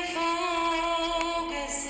የተገፋው ገጽ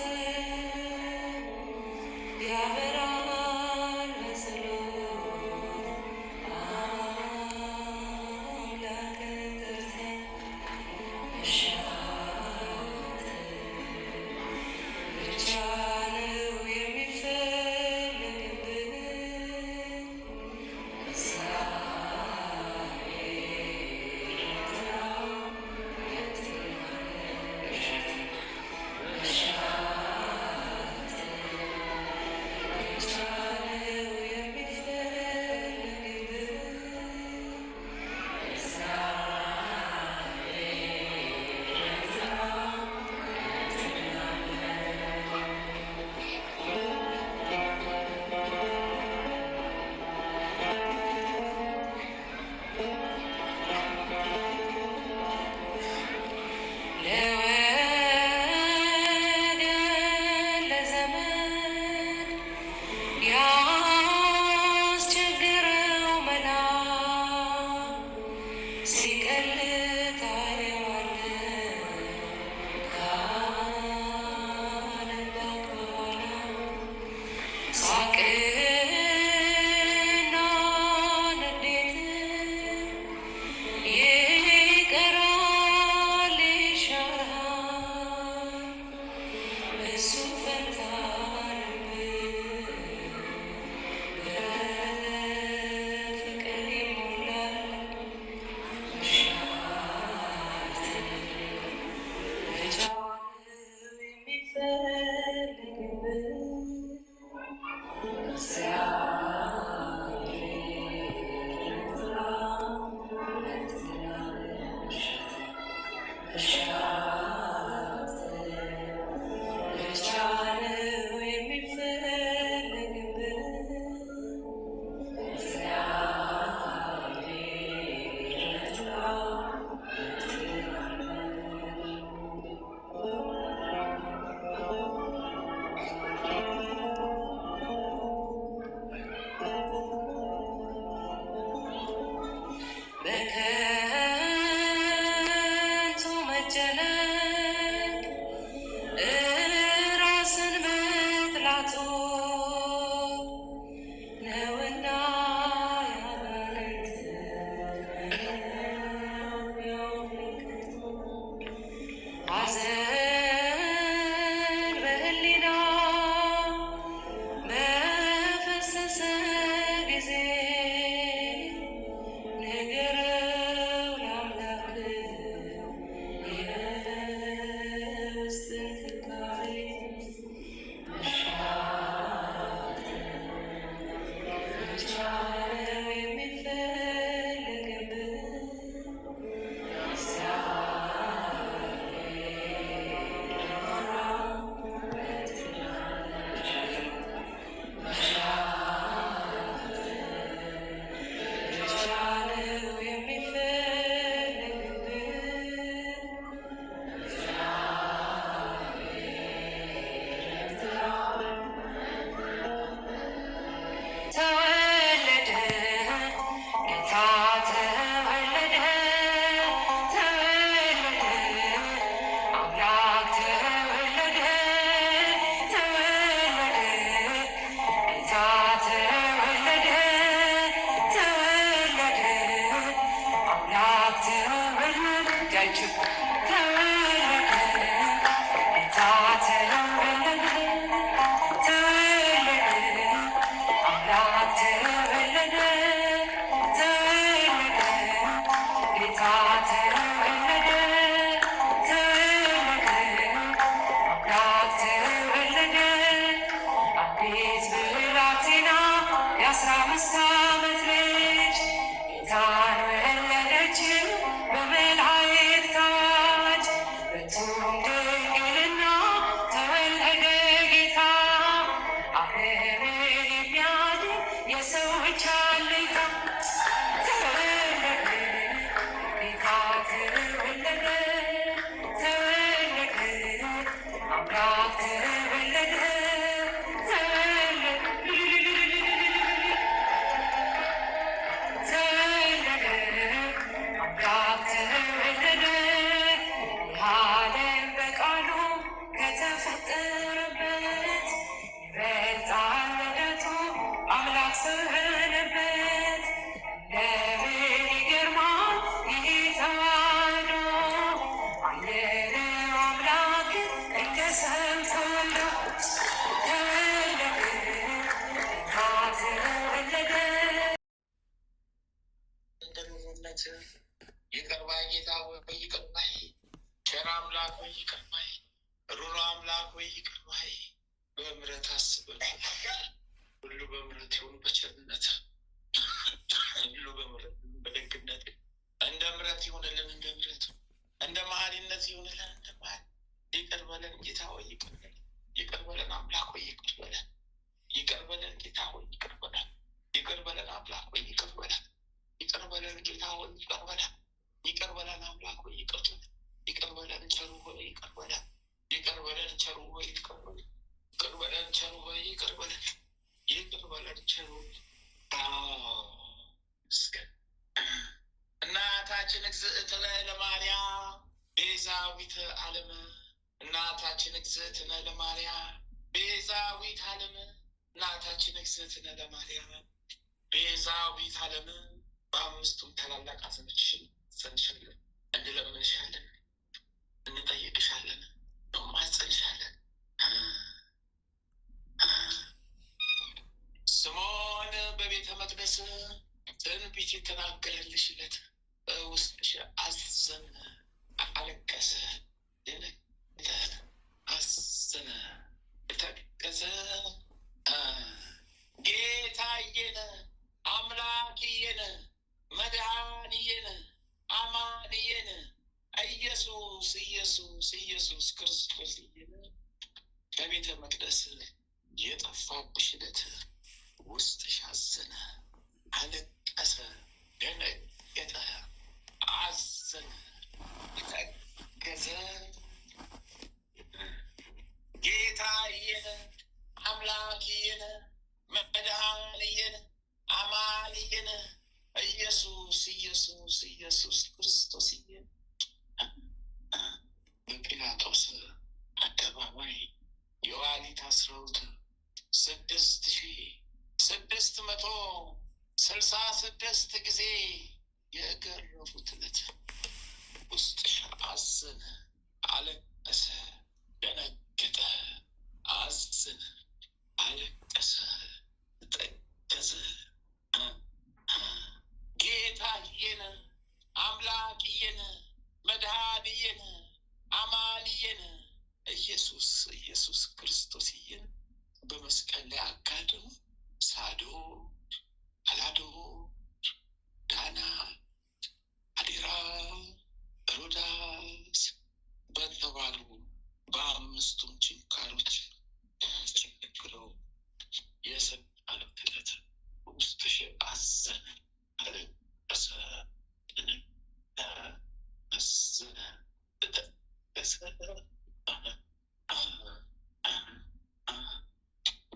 ይቅር ባይ ጌታ ሆይ ይቅር ባይ፣ ቸር አምላክ ሆይ ይቅር ባይ፣ ሩሩ አምላክ ሆይ ይቅር ባይ፣ በምሕረት አስበን። ሁሉ በምሕረት ይሁን፣ በቸርነት ሁሉ በምሕረት በደግነት እንደ ምሕረት ይሁንልን፣ እንደ ምሕረት እንደ መሐሪነት ይሁንልን፣ እንደ መሐሪ ይቅር በለን ጌታ ሆይ ይቅር በለን፣ ይቅር በለን አምላክ ሆይ ይቅር በለን፣ ይቅር በለን ጌታ ሆይ ይቅር በለን፣ ይቅር በለን አምላክ ሆይ ይቅር በለን፣ ይቅር በለን ጌታ ሆይ ይቅር በለን፣ ይቅር በለን አምላክ ሆይ ይቅር በለን፣ ይቅር በለን ቸሩ ሆይ ይቅር በለን፣ ይቅር በለን ቸሩ ሆይ ይቅር በለን፣ ይቅር በለን ቸሩ ሆይ ይቅር በለን፣ ይቅር በለን ቸሩ እናታችን እግዝእትነ ለማርያም ቤዛዊተ ዓለም፣ እናታችን እግዝእትነ ለማርያም ቤዛዊተ ዓለም፣ እናታችን እግዝእትነ ለማርያም ቤዛዊተ ዓለም በአምስቱም ታላላቅ ስሞችሽን ሰንሽን እንለምንሻለን፣ እንጠይቅሻለን፣ እንማጸንሻለን። ስምዖን በቤተ መቅደስ ትንቢት የተናገረልሽ ዕለት በውስጥሽ አዘነ፣ አለቀሰ፣ ደነገጠ፣ አዘነ፣ ተከዘ። ጌታዬን አምላክዬን መድኃኒዬን አማንዬን ኢየሱስ ኢየሱስ ኢየሱስ ክርስቶስ በቤተ መቅደስ የጠፋብሽ ዕለት ውስጥሽ አዘነ፣ አለቀሰ፣ ደነገጠ፣ አዘነ፣ ተከዘ። ጌታዬን አምላክዬን መድኃኒዬን አማንዬን ኢየሱስ ኢየሱስ ኢየሱስ ክርስቶስ በጲላጦስ አደባባይ የዋሊት 6666 ጊዜ የገረፉት ዕለት ውስጥሽ አዘነ፣ አለቀሰ፣ ደነገጠ፣ አዘነ፣ አለቀሰ፣ ተከዘ። ጌታዬን አምላክዬን መድኃኒዬን አማንዬን ኢየሱስ ኢየሱስ ክርስቶስዬን በመስቀል ላይ አጋድሞ ሳዶ አላዶ ዳና አዲራ ሮዳስ በተባሉ በአምስቱም ችንካሮች ችግረው የሰቀሉት ዕለት ውስጥሽ አዘነ አለቀሰ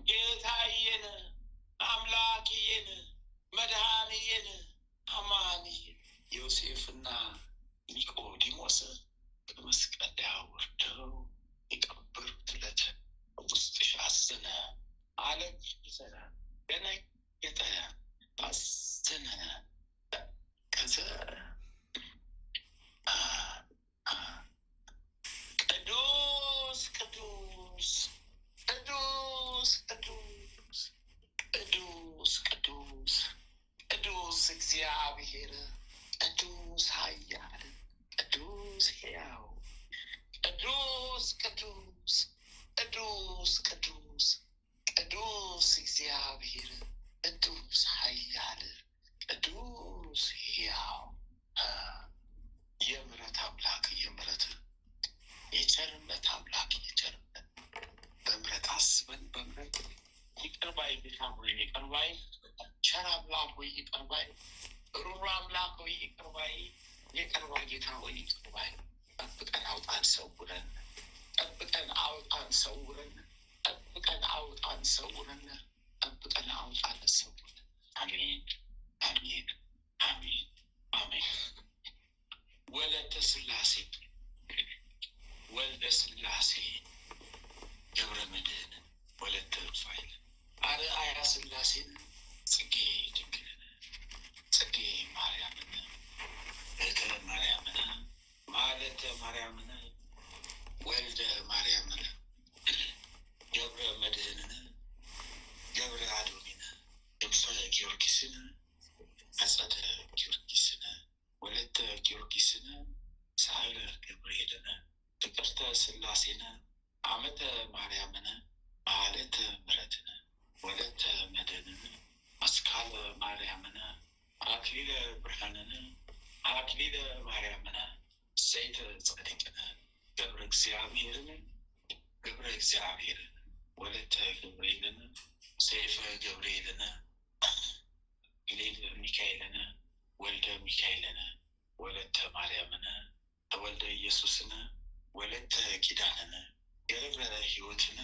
ጌታዬን አምላክዬን መድኃኒዬን አማንዬን ዮሴፍና ኒቆዲሞስ በመስቀል ላይ አውርደው የቀበሩት ዕለት ውስጥሽ አዘነ፣ አለቀሰ፣ ደነገጠ፣ አዘነ፣ ቀዘ ቅዱስ ቅዱስ ቅዱስ ቅዱስ ቅዱስ ቅዱስ ቅዱስ እግዚአብሔር ቅዱስ ኃያል ቅዱስ ሕያው ቅዱስ ቅዱስ ቅዱስ ቅዱስ ቅዱስ እግዚአብሔር ቅዱስ ኃያል ቅዱስ ሕያው የምሕረት አምላክ የምሕረት የቸርነት አምላክ የቸርነት በምሕረት አስበን በምሕረት ይቅር ባይ ጌታ ሆይ ይቅር ባይ ቸር አምላክ ሆይ ይቅር ባይ ሩሩ አምላክ ሆይ ይቅር ባይ ይቅር ባይ ጌታ ሆይ ይቅር ባይ ጠብቀን አውጣን ሰውረን ጠብቀን አውጣን ሰውረን ጠብቀን አውጣን ሰውረን ጠብቀን አውጣን ሰውረን። አሜን አሜን አሜን አሜን። ወለተ ሥላሴ ወልደ ሥላሴ ገብረ መድኅን ወለተ ሩፋኤል አርአያ ሥላሴን ጽጌ ድንግልን ጽጌ ማርያምን እህተ ማርያምን ማለተ ማርያምን ወልደ ማርያምን ገብረ መድኅንን ገብረ አዶኒን ድምፀ ጊዮርጊስን አጸደ ጊዮርጊስን ወለተ ጊዮርጊስን ሳህለ ገብርኤልን ፍቅርተ ሥላሴን አመተ ማርያምን ማለተ ምሕረትን ወለተ መድኅንን አስካለ ማርያምን አክሊለ ብርሃንን አክሊለ ማርያምን ዘይተ ጻድቅን ገብረ እግዚአብሔርን ገብረ እግዚአብሔርን ወለተ ገብርኤልን ሰይፈ ገብርኤልን ሌል ሚካኤልን ወልደ ሚካኤልን ወለተ ማርያምን ተወልደ ኢየሱስን ወለተ ኪዳንን ገብረ ሕይወትን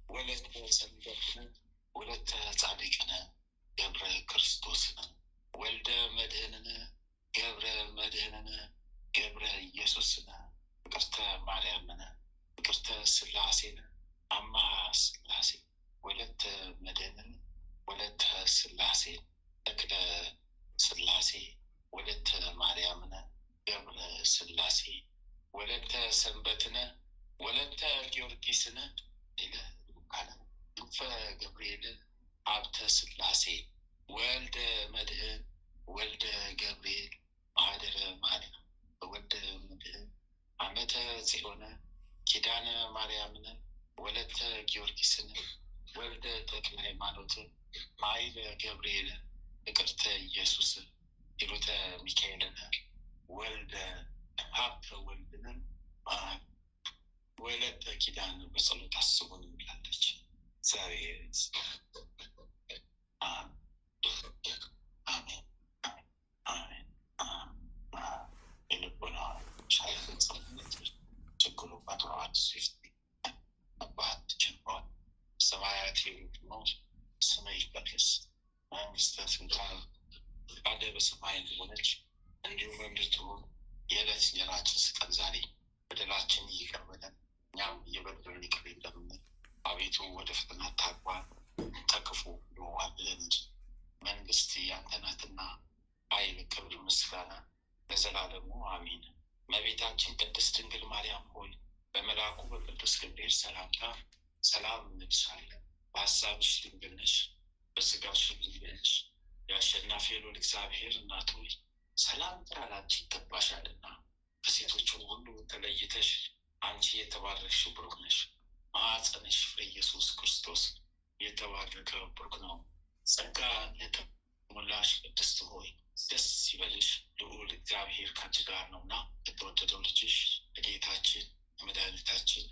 ወለተ ሰንበትን ወለተ ጻድቅን ገብረ ክርስቶስን ወልደ መድኅንን ገብረ መድኅንን ገብረ ኢየሱስን ፍቅርተ ማርያምን ፍቅርተ ሥላሴን አምሃ ሥላሴ ወለተ መድኅንን ወለተ ሥላሴን ተክለ ሥላሴ ወለተ ማርያምን ገብረ ሥላሴ ወለተ ሰንበትን ወለተ ጊዮርጊስን ሌለ ሉካነ ድንፈ ገብርኤልን ሀብተ ሥላሴ ወልደ መድኅን ወልደ ገብርኤል ማህደረ ማርያም ወልደ መድኅን አመተ ጽዮን ኪዳነ ማርያምን ወለተ ጊዮርጊስን ወልደ ተክለ ሃይማኖትን ማይለ ገብርኤልን ፍቅርተ ኢየሱስን ሂሩተ ሚካኤልን ወልደ ሀብተ ወልድንን ወለተ ኪዳን በጸሎት አስቡን ብላለች። እግዚአብሔር አሜን አሜን። የልቦና ሻለጸነት ችግሩ ባትሯት ሲፍት አባት ችንሯት ሰማያት የሆኑ ስመ ይቀደስ መንግሥትህ ትምጣ ፈቃድህ በሰማይ እንደሆነች እንዲሁም በምድር ትሁን። የዕለት እንጀራችንን ስጠን ዛሬ፣ በደላችን ይቅር በለን እኛም እየበደሉንን ይቅር እንደምንል፣ አቤቱ ወደ ፈተና አታግባን ከክፉ ሁሉ አድነን እንጂ መንግሥት ያንተ ናትና ኃይል፣ ክብር፣ ምስጋና ለዘላለሙ አሜን። እመቤታችን ቅድስት ድንግል ማርያም ሆይ በመልአኩ በቅዱስ ገብርኤል ሰላምታ ሰላም እንልሻለን። በሐሳብሽ ድንግል ነሽ፣ በሥጋሽ ድንግል ነሽ። የአሸናፊ ልዑል እግዚአብሔር እናት ሆይ ሰላምታ ላንቺ ይገባሻልና ከሴቶች ሁሉ ተለይተሽ አንቺ የተባረክሽ ብሩክ ነሽ። የተባረከ ብሩክ ነው። ጸጋ የተሞላሽ ቅድስት ሆይ ደስ ይበልሽ፣ ልዑል እግዚአብሔር ካንቺ ጋር ነውና የተወደደው ልጅሽ ለጌታችን የመድኃኒታችን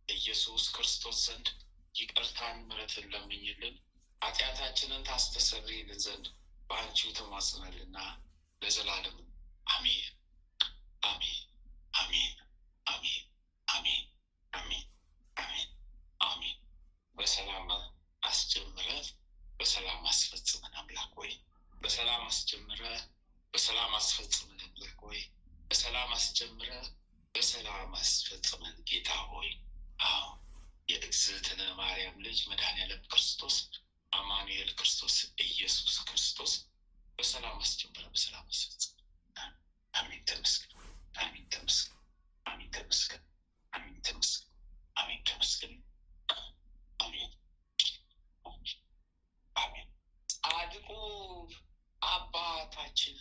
የኢየሱስ ክርስቶስ ዘንድ ይቅርታን ምሕረትን ለምኝልን ኃጢአታችንን ታስተሰርይልን ዘንድ በአንቺው ተማጽነንና ለዘላለም አሜን አሜን አሜን አሜን አሜን አሜን አሜን አሜን። በሰላም አስጀምረ በሰላም አስፈጽመን አምላክ ሆይ፣ በሰላም አስጀምረ በሰላም አስፈጽመን አምላክ ሆይ፣ በሰላም አስጀምረ በሰላም አስፈጽመን ጌታ ሆይ። አዎ የእግዝእትነ ማርያም ልጅ መድኃኔዓለም ክርስቶስ አማኑኤል ክርስቶስ ኢየሱስ ክርስቶስ በሰላም አስጀምረ በሰላም አስፈጽመን። አሜን ተመስገን፣ አሜን ተመስገን፣ አሜን ተመስገን፣ አሜን ተመስገን፣ አሜን ተመስገን፣ አሜን አሜን። ጻድቁ አባታችን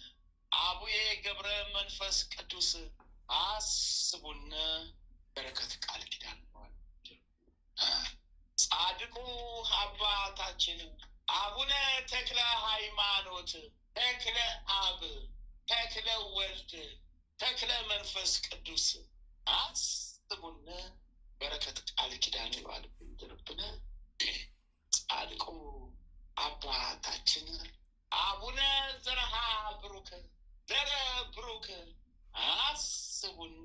አቡዬ ገብረ መንፈስ ቅዱስ አስቡን በረከት ቃል ኪዳን ነው። ጻድቁ አባታችን አቡነ ተክለ ሃይማኖት ተክለ አብ ተክለ ወልድ ተክለ መንፈስ ቅዱስ አስቡን በረከት ቃል ኪዳን ይባልብን። ጻድቁ አባታችን አቡነ ዘርሃ ብሩክ ዘረ ብሩክ አስቡን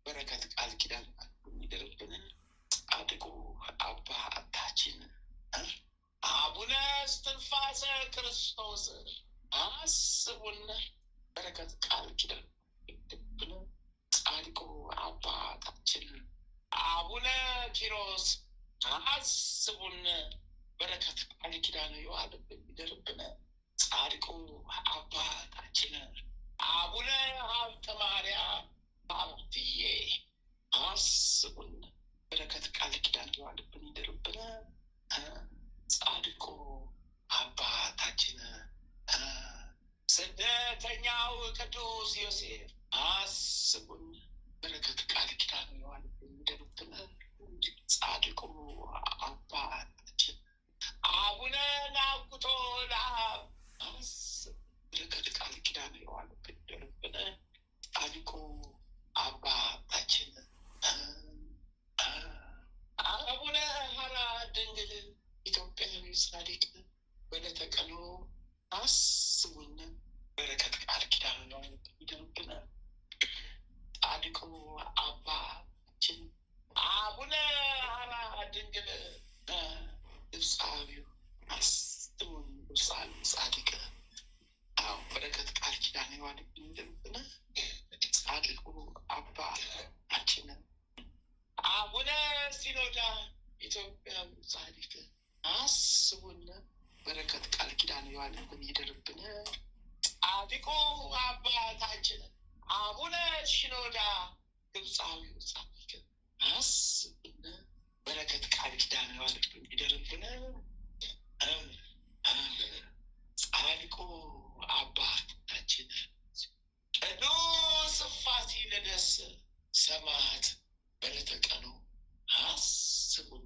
በረከት ቃል ኪዳን ይደርብን። ጻድቁ አባታችን አቡነ እስትንፋሰ ክርስቶስ አስቡን በረከት ቃል ኪዳን ይደርብን። ጻድቁ አባታችን አቡነ ኪሮስ አስቡን በረከት ቃል ኪዳን ይዋልብን ይደርብን። ጻድቁ አባታችን አቡነ ሀብተ ማርያም ሀብትዬ አስቡን በረከት ቃል ኪዳን ይዋልብን ይደርብን። ጻድቁ አባታችን ስደተኛው ቅዱስ ዮሴፍ አስቡን በረከት ቃል ኪዳን ይዋልብን ይደርብን። ጻድቁ አባታችን አቡነ ናኩቶ ለአብ በረከት ቃል ኪዳን ይዋልብን ይደርብን። ጻድቁ አባታችን አቡነ ሀራ ድንግል ኢትዮጵያዊ ጻድቅ በዕለተ ቀኑ አስቡን በረከት ቃል ኪዳን ይዋልብን ይደርብን። ጻድቁ አባታችን አቡነ ሀራ ድንግል ግብፃዊው አስቡን ግብፃዊ ጻድቅ በረከት ቃል ኪዳን ይዋልብን ይደርብን። ጻድቁ አባታችን አቡነ ሲኖዳ ኢትዮጵያዊ ጻድቅ አስቡን በረከት ቃል ኪዳን ይዋልብን ይደርብን። ጻድቁ አባታችን አቡነ ሲኖዳ ግብፃዊው ጻድቅ አስቡን በረከት ቃል ኪዳን ይዋልብን ይደርብን። ጻድቁ አባታችን ቅዱስ ፋሲለደስ ሰማዕት በዕለተ ቀኑ አስቡን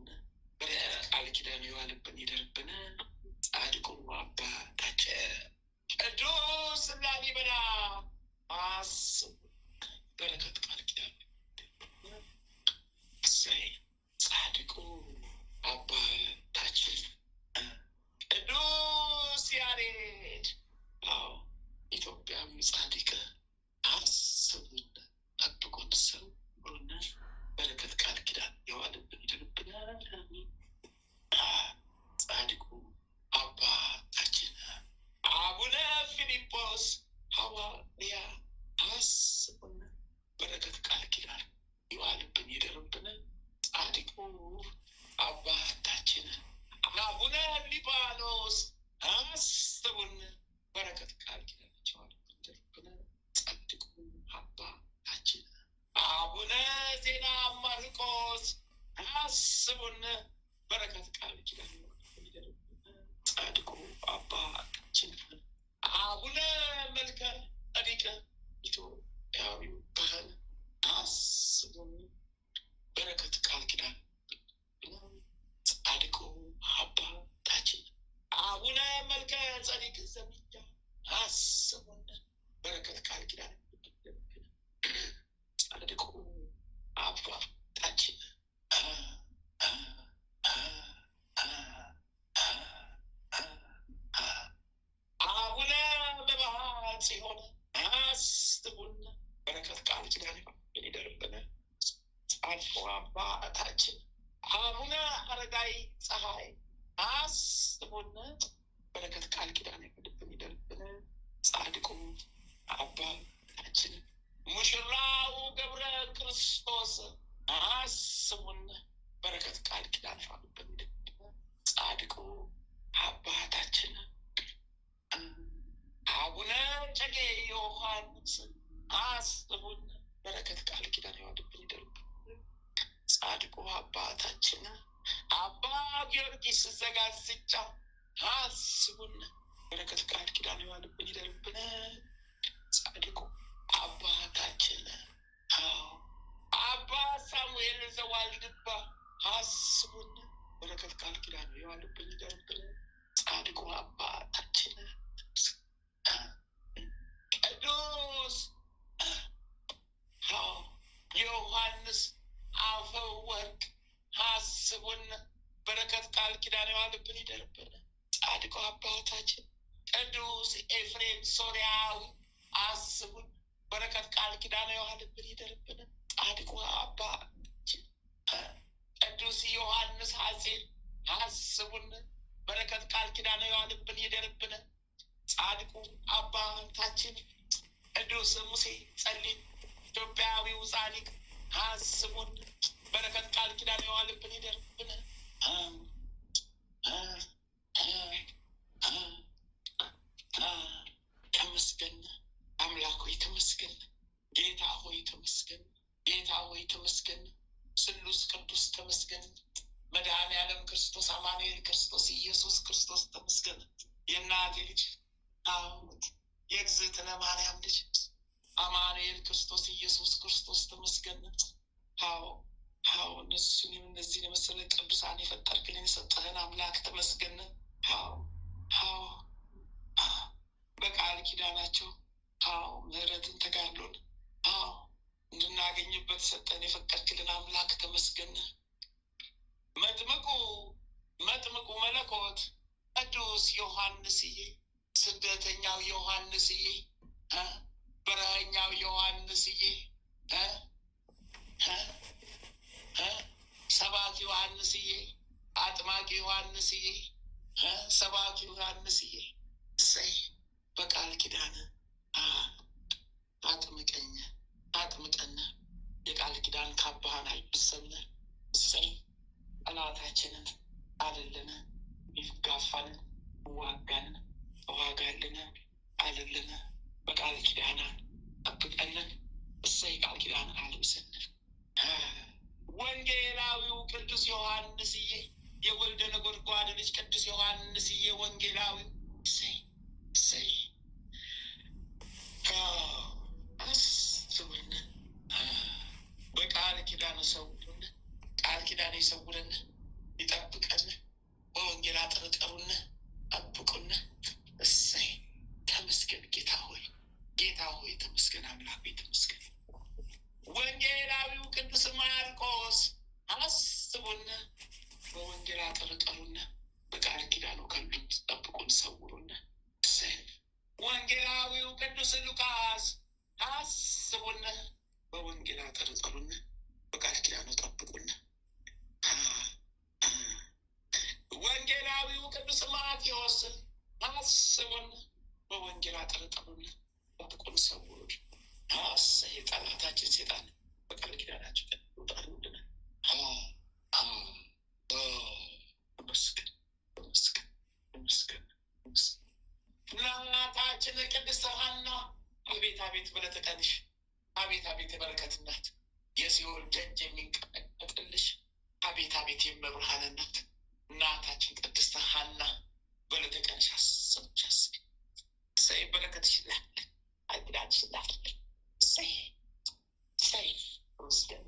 በረከት ቃል ኪዳን ይዋልብን ይደርብን። ጻድቁ አባታችን ቅዱስ ላሊበላ አስቡን በረከት ቃል ኪዳን ጻድቁ አባታችን ቅዱስ ያሬድ ኢትዮጵያዊ ጻድቅ አስቡን ጠብቆን ሰውሮን በረከት ቃል ኪዳን ይዋልብን ይደርብን። ጻድቁ አባታችን አቡነ ፊልጶስ ሐዋርያ አስቡን በረከት ቃል ኪዳን ይዋልብን ይደርብን። ጻድቁ አባታችን አቡነ ሊባኖስ አስቡን በረከት ቃል ኪዳን ይዋልብን ይደርብን። ጻድቁ አባታችን አቡነ ዜና ማርቆስ አስቡን በረከት ቃል ኪዳን ይዋልብን ይደርብን። ጻድቁ አባታችን አቡነ መልከ ጸዲቅ ኢትዮጵያዊው ካህን አስቡን በረከት ቃል ኪዳን ጻድቁ አባታችን አባታችን አቡነ አረጋዊ ፀሐይ አስቡን። በረከት ቃል ኪዳን ይሁንብን ይደርብን። ጻድቁ አባታችን ሙሽራው ገብረ ክርስቶስ አስቡን። በረከት ቃል ኪዳን ይሁንብን ይደርብን። ጻድቁ አባታችን አቡነ እጨጌ ዮሐንስ አስቡን። በረከት ቃል ኪዳን ይሁንብን ይደርብን። ጻድቁ አባታችን አባ ጊዮርጊስ ዘጋስጫ አስቡን። በረከት ቃል ኪዳን ይሁንብን ይደርብን። ጻድቁ አባታችን አባ ሳሙኤል ዘዋልድባ አስቡን። በረከት ቃል ኪዳን ይሁንብን ይደርብን። ጻድቁ አባታችን ቅዱስ ዮሐንስ አፈወርቅ አስቡን። በረከት ቃል ኪዳን ይሁንብን ይደርብን። ጻድቁ አባታችን ቅዱስ ኤፍሬም ሶርያዊ አስቡን። በረከት ቃል ኪዳን ይሁንብን ይደርብን። ጻድቁ አባታችን ቅዱስ ዮሐንስ ሐጺር አስቡን። በረከት ቃል ኪዳን ይሁንብን ይደርብን። ጻድቁ አባታችን ቅዱስ ሙሴ ጸሊም ኢትዮጵያዊው ጻድቅ አስቡን። በረከት ቃል ኪዳን ይሁንብን ይደርብን። ተመስገን አምላክ ሆይ ተመስገን። ጌታ ሆይ ተመስገን። ጌታ ሆይ ተመስገን። ስሉስ ቅዱስ ተመስገን። መድኃኔ ዓለም ክርስቶስ አማኑኤል ክርስቶስ ኢየሱስ ክርስቶስ ተመስገን። የእናቴ ልጅ የእግዝእትነ ማርያም ልጅ አማኑኤል ክርስቶስ ኢየሱስ ክርስቶስ ተመስገን። እነሱንም እነዚህን የመሰለ ቅዱሳን የፈጠርክልን የሰጠህን አምላክ ተመስገን። በቃል ኪዳናቸው ምሕረትን ተጋድሎን እንድናገኝበት ሰጠን የፈቀድክልን አምላክ ተመስገን። መጥምቁ መለኮት ቅዱስ ዮሐንስዬ፣ ስደተኛው ዮሐንስዬ፣ በረሀኛው ዮሐንስዬ፣ ሰባኪ ዮሐንስዬ፣ አጥማቂ ዮሐንስዬ፣ ሰባኪ ዮሐንስዬ፣ እሰይ በቃል ኪዳን አጥምቀን የቃል ኪዳን ካባህን አይብሰን። እሰይ ጠላታችንን አልልን፣ ይጋፋን፣ ዋጋን ዋጋልን አልልን፣ በቃል ኪዳን ጠብቀንን። እሰይ ቃል ኪዳን አልብሰን። ወንጌላዊው ቅዱስ ዮሐንስዬ፣ የወልደ ነጎድጓድ ልጅ ቅዱስ ዮሐንስዬ ወንጌላዊው፣ እሰይ እሰይ አስቡን። በቃል ኪዳን ሰውሩን፣ ቃል ኪዳን ይሰውረን፣ ይጠብቀን፣ በወንጌል አጥርጠሩን፣ ጠብቁን። እሰይ ተመስገን ጌታ ሆይ፣ ጌታ ሆይ ተመስገን፣ አምላክ ሆይ ተመስገን። ወንጌላዊው ቅዱስ ማርቆስ አስቡን፣ በወንጌል አጥርጠሩን፣ በቃል ኪዳኑ ከሉን ጠብቁን፣ ሰውሩን። ወንጌላዊው ቅዱስ ሉቃስ አስቡን፣ በወንጌል አጥርጠሩን፣ በቃል ኪዳኑ ጠብቁን። ወንጌላዊው ቅዱስ ማቴዎስ አስቡን፣ በወንጌል አጥርጠሩን፣ ጠብቁን፣ ሰውሩን። እሰይ ጠላታችን ሴጣን በቃል ኪዳናችን ጣሉልን። ተመስገን ተመስገን ተመስገን። እናታችን ቅድስት ሐና አቤት አቤት በለተቀንሽ፣ አቤት አቤት የበረከት እናት፣ የሲኦል ደጅ የሚንቀጠቀጥልሽ፣ አቤት አቤት የመብርሃን እናት እናታችን ቅድስት ሐና በለተቀንሽ አስብሽ አስቢ። እሰይ በረከትሽ ላክልን፣ ኪዳንሽ ላክልን። እሰይ እሰይ ተመስገን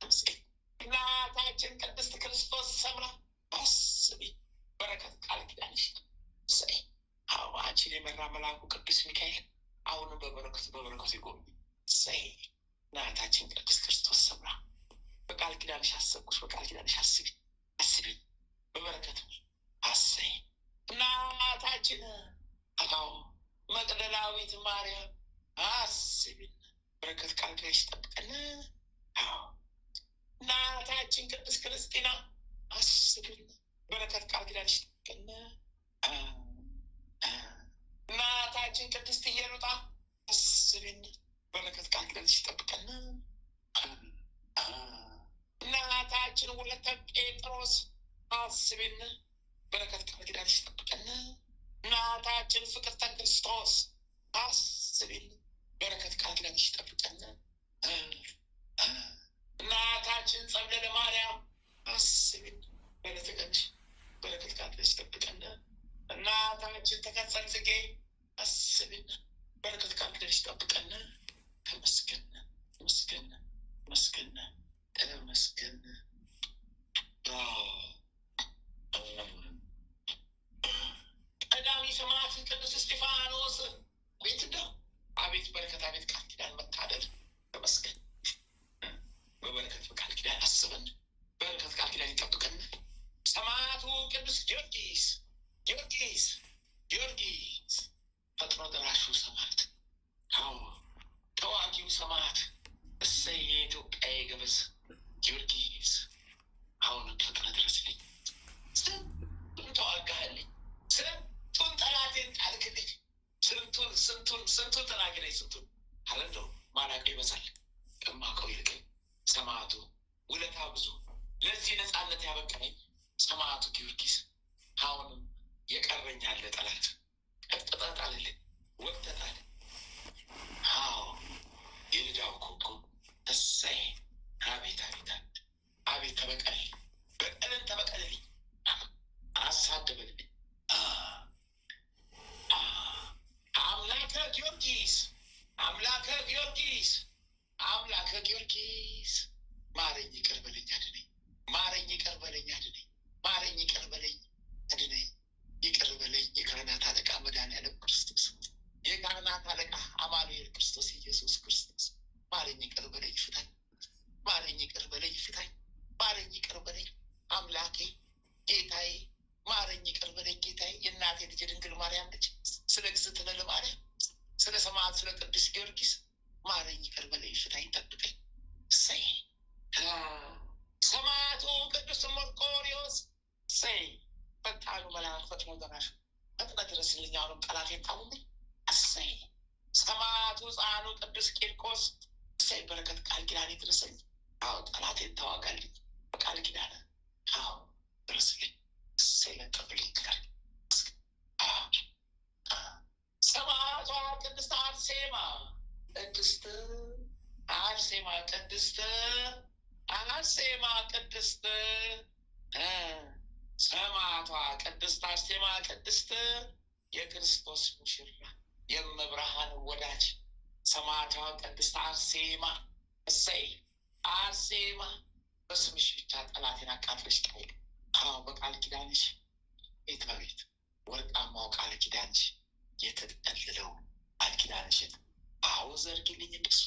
ተመስገን። እናታችን ቅድስት ክርስቶስ ሰምራ አስቢ፣ በረከት ቃል ኪዳንሽ። እሰይ አንቺን የመራ መልአኩ ቅዱስ ሚካኤል አሁንም በበረከቱ ይጎብኝ። እሰይ እናታችን ቅድስት ክርስቶስ ሰምራ በቃል ኪዳንሽ አሰብኩሽ፣ በቃል ኪዳንሽ አስቢ አስቢ፣ በበረከት አሰይ። እናታችን መቅደላዊት ማርያም አስቢ፣ በረከት ቃል ኪዳንሽ ጠብቀን። እናታችን ቅድስት ክርስቲና አስብን፣ በረከት ቃል ኪዳንሽ ይጠብቀን። እናታችን ቅድስት ኢየሉጣ አስብን፣ በረከት ቃል ኪዳንሽ ይጠብቀን። እናታችን ወለተ ጴጥሮስ አስብን፣ በረከት ቃል ኪዳንሽ ይጠብቀን። እናታችን ፍቅርተ ክርስቶስ አስብን፣ በረከት ቃል ኪዳንሽ ይጠብቀን። እናታችን ጸብለለ ማርያም አስብን፣ በረከት ቃል ኪዳንሽ ይጠብቀን። እናታችን ተከጸል ጽጌ አስብን፣ በረከት ቃል ኪዳንሽ ይጠብቀን። ተመስገን ተመስገን ተመስገን ተመስገን። ቀዳሚ ሰማዕት ቅዱስ እስጢፋኖስ አቤት እንደው አቤት በረከት አቤት ቃል ኪዳን መታደል ተመስገን። በበረከት በቃል ኪዳን አስበን፣ በረከት ቃል ኪዳን ይጠብቀን። ሰማዕቱ ቅዱስ ጊዮርጊስ ጊዮርጊስ ጊዮርጊስ ፈጥኖ ደራሹ ሰማዕት፣ አዎ ተዋጊው ሰማዕት፣ እሰይ የኢትዮጵያ ገበዝ ጊዮርጊስ አሁንም ፈጥነ ድረስልኝ። ስንቱን ተዋጋህልኝ፣ ስንቱን ጠላቴን ጣልክልኝ፣ ስንቱን ተናገረኝ፣ ስንቱን አለ እንደው ማላውቀው ይበዛል ከማውቀው ይልቅ ሰማዕቱ ውለታ ብዙ ለዚህ ነፃነት ያበቃኝ ሰማዕቱ ጊዮርጊስ አሁንም የቀረኝ ያለ ጠላት ቀጥቅጠህ ጣልልኝ፣ ወግተህ ጣል። አዎ የልዳው ኮከብ እሰይ አቤት አቤት አቤት ተበቀል፣ በቀልን ተበቀልልኝ፣ አሳድበልኝ። አምላከ ጊዮርጊስ አምላከ ጊዮርጊስ አምላከ ጊዮርጊስ ማረኝ ይቅር በለኝ አድነኝ፣ ማረኝ ይቅር በለኝ አድነኝ፣ ማረኝ ይቅር በለኝ አድነኝ፣ ይቅር በለኝ የካህናት አለቃ መድኃኒዓለም ክርስቶስ፣ የካህናት አለቃ አማኑኤል ክርስቶስ ኢየሱስ ክርስቶስ ማረኝ ይቅር በለኝ ፍታኝ፣ ማረኝ ይቅር በለኝ ፍታኝ፣ ማረኝ ይቅር በለኝ አምላኬ ጌታዬ፣ ማረኝ ይቅር በለኝ ጌታዬ። የእናቴ ልጅ ድንግል ማርያም ልጅ ስለ እግዝእትነ ለማርያም ስለ ሰማዕት ስለ ቅዱስ ጊዮርጊስ ማረኝ ይቅር በለኝ ፍታኝ፣ ጠብቀኝ። እሰይ ሰማዕቱ ቅዱስ መርቆሬዎስ እሰይ ፈጣኑ መልአክ ፈጥኖ ደራሹ ፈጥነህ ድረስልኝ፣ አሁንም ጠላቴን ጣልልኝ። እሰይ ሰማዕቱ ሕፃኑ ቅዱስ ቂርቆስ እሰይ በረከት ቃል ኪዳን ይድረሰኝ። አዎ ጠላቴን ተዋጋልኝ በቃል ኪዳን፣ አዎ ድረስልኝ። እሰይ ለጠብልኝ ቃል ሰማዕቷ ቅድስት አርሴማ ቅድስት አርሴማ ቅድስት አርሴማ ቅድስት ሰማዕቷ ቅድስት አርሴማ ቅድስት የክርስቶስ ሙሽራ የመብርሃን ወዳጅ ሰማዕቷ ቅድስት አርሴማ እሰይ አርሴማ በስምሽ ብቻ ጠላቴን አቃጥለሽ ጣይ። አዎ በቃል ኪዳንሽ ቤት በቤት ወርቃማው ቃል ኪዳንሽ የተጠለለው ቃል ኪዳንሽን አዎ ዘርግልኝ እንደሱ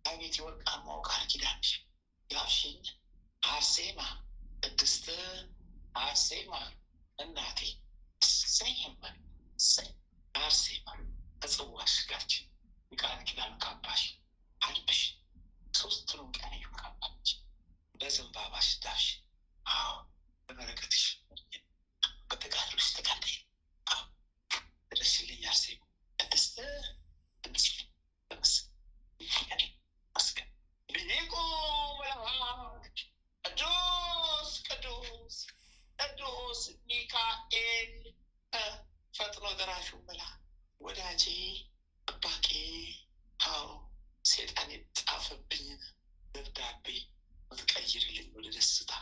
አቤት የወርቃማው ቃል ኪዳንሽ ያብሽኝ አርሴማ ቅድስት አርሴማ እናቴ እሰይመን እሰይ አርሴማ ከጽዋሽ ጋችን የቃል ኪዳን ካባሽ አልብሽ ሶስቱንም ቀን ካባች በዘንባባሽ ዳሽ አዎ በበረከትሽ በተጋድሎሽ ተጋደይ ድረስልኝ አርሴማ ቅድስት ሊቁ መልአክ ቅዱስ ቅዱስ ቅዱስ ሚካኤል ፈጥኖ ደራሹ መልአክ ወዳጄ ጠባቂ፣ አዎ ሴጣን የጻፈብኝን ደብዳቤ ምትቀይርልኝ ወደ ደስታ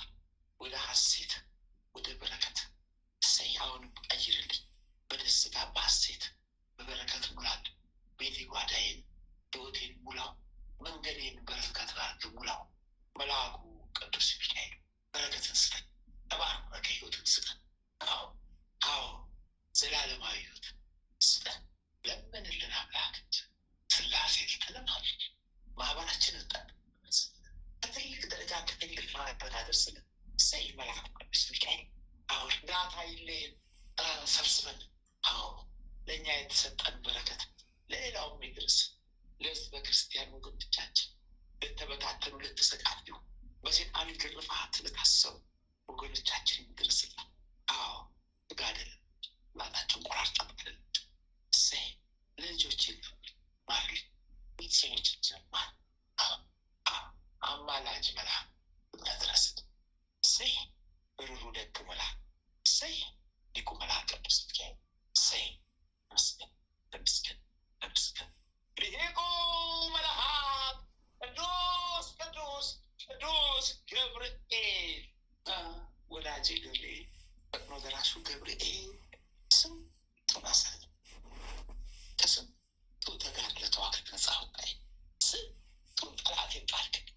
ወደ ሐሴት ወደ በረከት እሰይ አሁንም ቀይርልኝ በደስታ በሐሴት በበረከት ሙላል። ቤቴ ጓዳዬን ሕይወቴን ሙላው፣ መንገዴን በረከት ባርክ ሙላው። መልአኩ ቅዱስ ሚካኤል በረከትን ስጠን፣ ተባረከ ሕይወትን ስጠን። አዎ አዎ ዘላለማዊ ሕይወት ስጠን። ለምንልን አምላክ ስላሴ ልትለናል ማህበራችንን ጠብቅ፣ ከትልቅ ደረጃ ከትልቅ ማህበር አደርስልን። እሰይ መልአኩ ቅዱስ ሚካኤል አዎ እርዳታ ይለየን ሰብስበን፣ አዎ ለእኛ የተሰጠን በረከት ለሌላውም ይድረስ። ለሕዝበ ክርስቲያን ወገኖቻችን ልተበታተኑ ልትሰቃዩ በሰይጣን ግርፋት ለታሰሩ ወገኖቻችን ይድረስልን። አዎ ጋደል ላታቸውን ቆራርጠብልን። እሰይ ልጆችን ማር ቤተሰቦችን ጀማር አማላጅ መልአክ ድረስልን። እሰይ ሩሩ ደግ መልአክ እሰይ ሊቁ መልአክ ቅዱስ ሚካኤል እሰይ ተመስገን ተመስገን ተመስገን። ሊቁ መልአክ ቅዱስ ቅዱስ ቅዱስ ገብርኤል ወዳጄ ገብርኤል ፈጥኖ ደራሹ ገብርኤል ስንቱን አሳል ከስንቱ ተጋድለህ ተዋግተህ ነፃ አወጣኝ። ስንቱን ጠላቴን ጣልክልኝ፣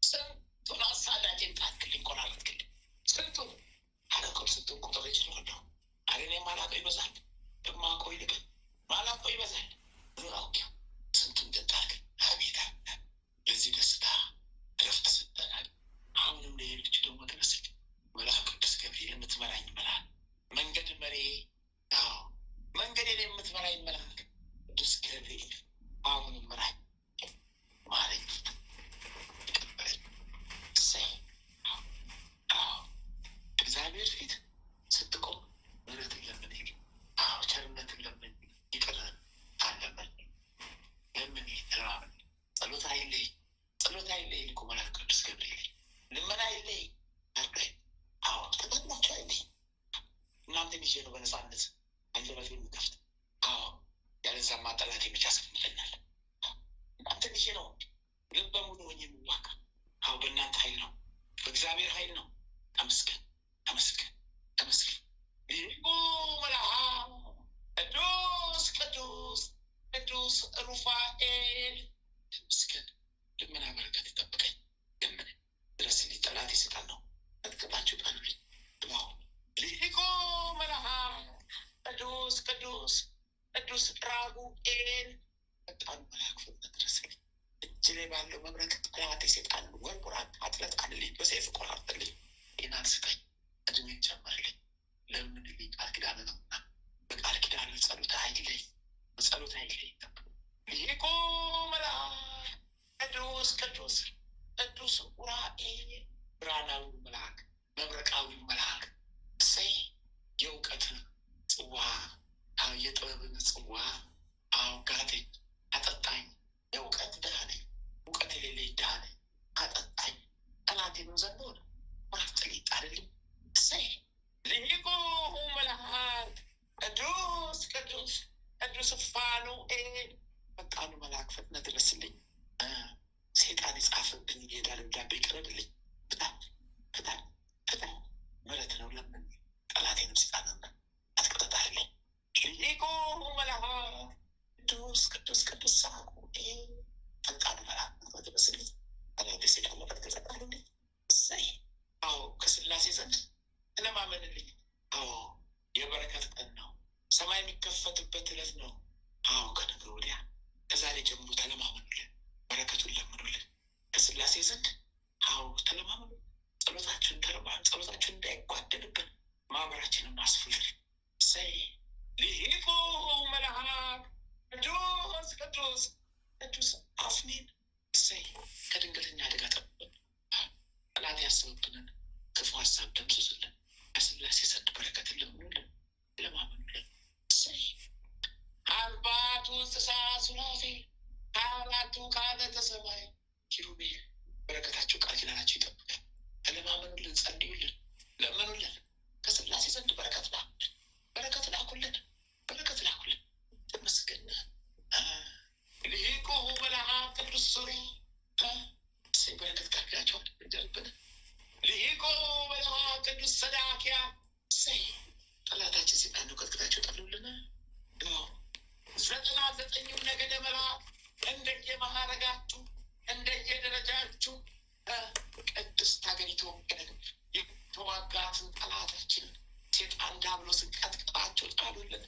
ስንቱን አሳዳጄን ጣልክልኝ፣ ቆራረጥክልኝ። ስንቱን አለቆል ስንቱን ቁጥር ይችላለሁ። አሬኔ ማላቀው ይበዛል፣ የማውቀው ይልቃል። ማላቀው ይበዛል አውቄው ስንቱን ገጣልክልኝ። አቤት ለዚህ ደስታ እረፍት ሰጠናል። አሁንም ለሌሎቹ ደግሞ ድረስልኝ። መልአክ ቅዱስ ገብርኤል የምትመራኝ መልአክ መንገድ መሪ፣ አዎ መንገዴን የምትመራኝ መልአክ ቅዱስ ገብርኤል አሁንም ምራኝ፣ ማረኝ፣ ተቀበለኝ። እሰይ አዎ እግዚአብሔር ፊት ስትቆም ምሕረትን ለምን፣ አዎ ቸርነትን ለምን፣ ይቅርን አለመን ለምን ተራምን። ጸሎት አይለይ፣ ጸሎት አይለይ። ሊቁ መልአክ ቅዱስ ገብርኤል ልመና አይለይ፣ አርዳኝ። አዎ ተጠቅሟቸው አይለይ። እናንተን ይዤ ነው በነፃነት አንደበት የሚከፍት። አዎ ያለዛማ ጠላቴ ብቻ ያስቀምጠኛል። እናንተን ይዤ ነው ልበ ሙሉ ሆኜ የምዋጋ። አዎ በእናንተ ኃይል ነው፣ በእግዚአብሔር ኃይል ነው። ተመስገን ተመስገን ተመስገን። ሊቁ መልአክ ቅዱስ ቅዱስ ቅዱስ ሩፋኤል ተመስገን። ልመና በረከት ይጠብቀኝ። ለምን ድረስልኝ። ጠላት ይሰጣል ነው አትቀጣችሁ ጣሉልኝ። ሊቁ መልአክ ቅዱስ ቅዱስ ቅዱስ ራጉኤል ፈጣኑ መልአክ ፍጥነት ድረስልኝ። እጅ ላይ ባለው መብረቅ ጠላት የሰይጣን ወርቁራ አጥለጥልኝ፣ በሰይፍ ቆራርጥልኝ። ጤናን ስጠኝ፣ እድሜን ጨምርልኝ። ለምንልኝ ቃል ኪዳን ነውና በቃል ኪዳን ጸሎት አይለይ፣ በጸሎት አይለይ። ሊቁ መልአክ ቅዱስ ቅዱስ ቅዱስ ኡራኤል ብርሃናዊ መልአክ መብረቃዊ መልአክ እሰይ የእውቀትን ጽዋ የጥበብን ጽዋ አውጋተኝ፣ አጠጣኝ። የእውቀት ድሃ ነኝ፣ እውቀት የሌለኝ ድሃ ነኝ። አጠጣኝ። ጠላቴንም ዘንዶ ነው ማፍጠሊጥ አይደለም። እሰይ ሊቁ መልአክ ቅዱስ ቅዱስ ቅዱስ ፋኑኤል ፈጣኑ መልአክ ፈጥነህ ድረስልኝ። ሴጣን የጻፈብኝ የዕዳ ደብዳቤ ይቅረብልኝ። ፍታኝ ፍታኝ ፍታኝ። ምሕረት ነው ለምን ጠላቴንም ሴጣንን አትቆጣጣልኝ። ሊቁ መልአክ ቅዱስ ቅዱስ ቅዱስ ሳሙኤል ፈጣኑ መልአክ ድረስልኝ። ጠላቴ ሴጣን መፈት ተጸጣልልኝ። እሰይ አዎ ከስላሴ ዘንድ ተለማመንልኝ። አዎ የበረከት ቀን ነው፣ ሰማይ የሚከፈትበት ዕለት ነው። አዎ ከነገ ወዲያ ከዛሬ ጀምሮ ተለማመኑልን፣ በረከቱን ለምኑልን ከስላሴ ዘንድ። አዎ ተለማመኑ። ጸሎታችን ተረባን፣ ጸሎታችን እንዳይጓደልብን ማህበራችንን ማስፉልን። እሰይ ሊቁ መልአክ ቅዱስ ቅዱስ ቅዱስ አፍኒን እሰይ ከድንገተኛ አደጋ ጠብቀን፣ ጠላት ያሰብብንን ክፉ ሀሳብ ደምስስልን። ከስላሴ ዘንድ በረከትን ለምኑልን፣ ለማመኑልን። እሰይ አርባቱ እንስሳ ሱራፌል፣ 24ቱ ካህናተ ሰማይ ኪሩቤል በረከታቸው ቃል ኪዳናቸው ይጠብቃል። ተለማመኑልን፣ ጸልዩልን፣ ለምኑልን። ከስላሴ ዘንድ በረከት ላኩልን፣ በረከት ላኩልን፣ በረከት ላኩልን። ተመስገን። ሊቁ መልአክ ቅዱስ ሱሪ እሰይ በረከት ቃል ኪዳናቸው ይደርብን። ሊቁ መልአክ ቅዱስ ሰዳኪያ እሰይ ጠላታችን ሴጣን ነው ቀጥቅጣቸው ጠሉልን። 99 ነገደ መላእክት እንደየማዕረጋችሁ እንደየደረጃችሁ ቅድስት ሀገር ኢትዮጵያን የተዋጋትን ጠላታችንን ሴጣን ዲያብሎስን ቀጥቅጣችሁ ጣሉልን።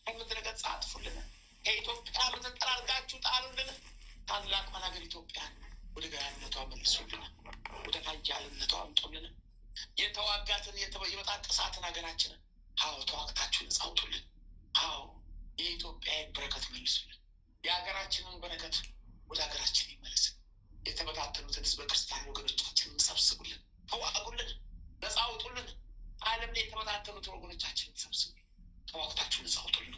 ከምድረ ገጽ አጥፉልን። ከኢትዮጵያ ምድር ጠራርጋችሁ ጣሉልን። ታላቅ ሀገር ኢትዮጵያን ወደ ገናነቷ መልሱልን፣ ወደ ኃያልነቷ አምጡልን። የተዋጋትን የበጣጠሳትን ሀገራችንን አዎ ተዋግታችሁ ነጻ አውጡልን። አዎ የኢትዮጵያ በረከት መልሱልን። የሀገራችንን በረከት ወደ ሀገራችን ይመለስ። የተበታተኑትን ህዝበ ክርስቲያን ወገኖቻችንን ሰብስቡልን፣ ተዋጉልን፣ ነፃ አውጡልን። ዓለም ላይ የተበታተኑትን ወገኖቻችንን ሰብስቡልን፣ ተዋግታችሁ ነፃ አውጡልን።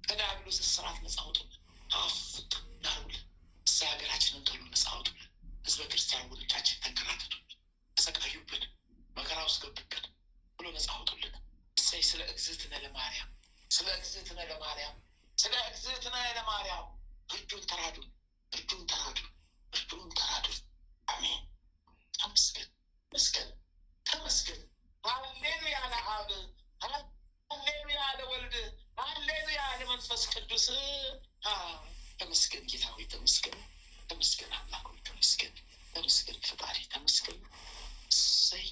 ከዲያብሎስ እስራት ነፃ አውጡልን። አፍጥ ዳሩልን። እዛ ሀገራችንን ቶሎ ነፃ አውጡልን። ህዝበ ክርስቲያን ወገኖቻችን ተንከራተቱብን፣ ተሰቃዩብን፣ መከራ ውስጥ ገቡብን ብሎ ነፃ አውጡልን። እሰይ ስለ እግዝእትነ ለማርያም፣ ስለ እግዝእትነ ለማርያም፣ ስለ እግዝእትነ ለማርያም እርዱን፣ ተራዱን፣ እርዱን፣ ተራዱን፣ እርዱን፣ ተራዱን። አሜን። ተመስገን፣ መስገን፣ ተመስገን። ሃሌሉያ ለአብ፣ ሃሌሉያ ለወልድ፣ ሃሌሉያ ለመንፈስ ቅዱስ። ተመስገን ጌታ ሆይ ተመስገን፣ ተመስገን አምላክ ሆይ ተመስገን፣ ተመስገን ፈጣሪ ተመስገን። እሰይ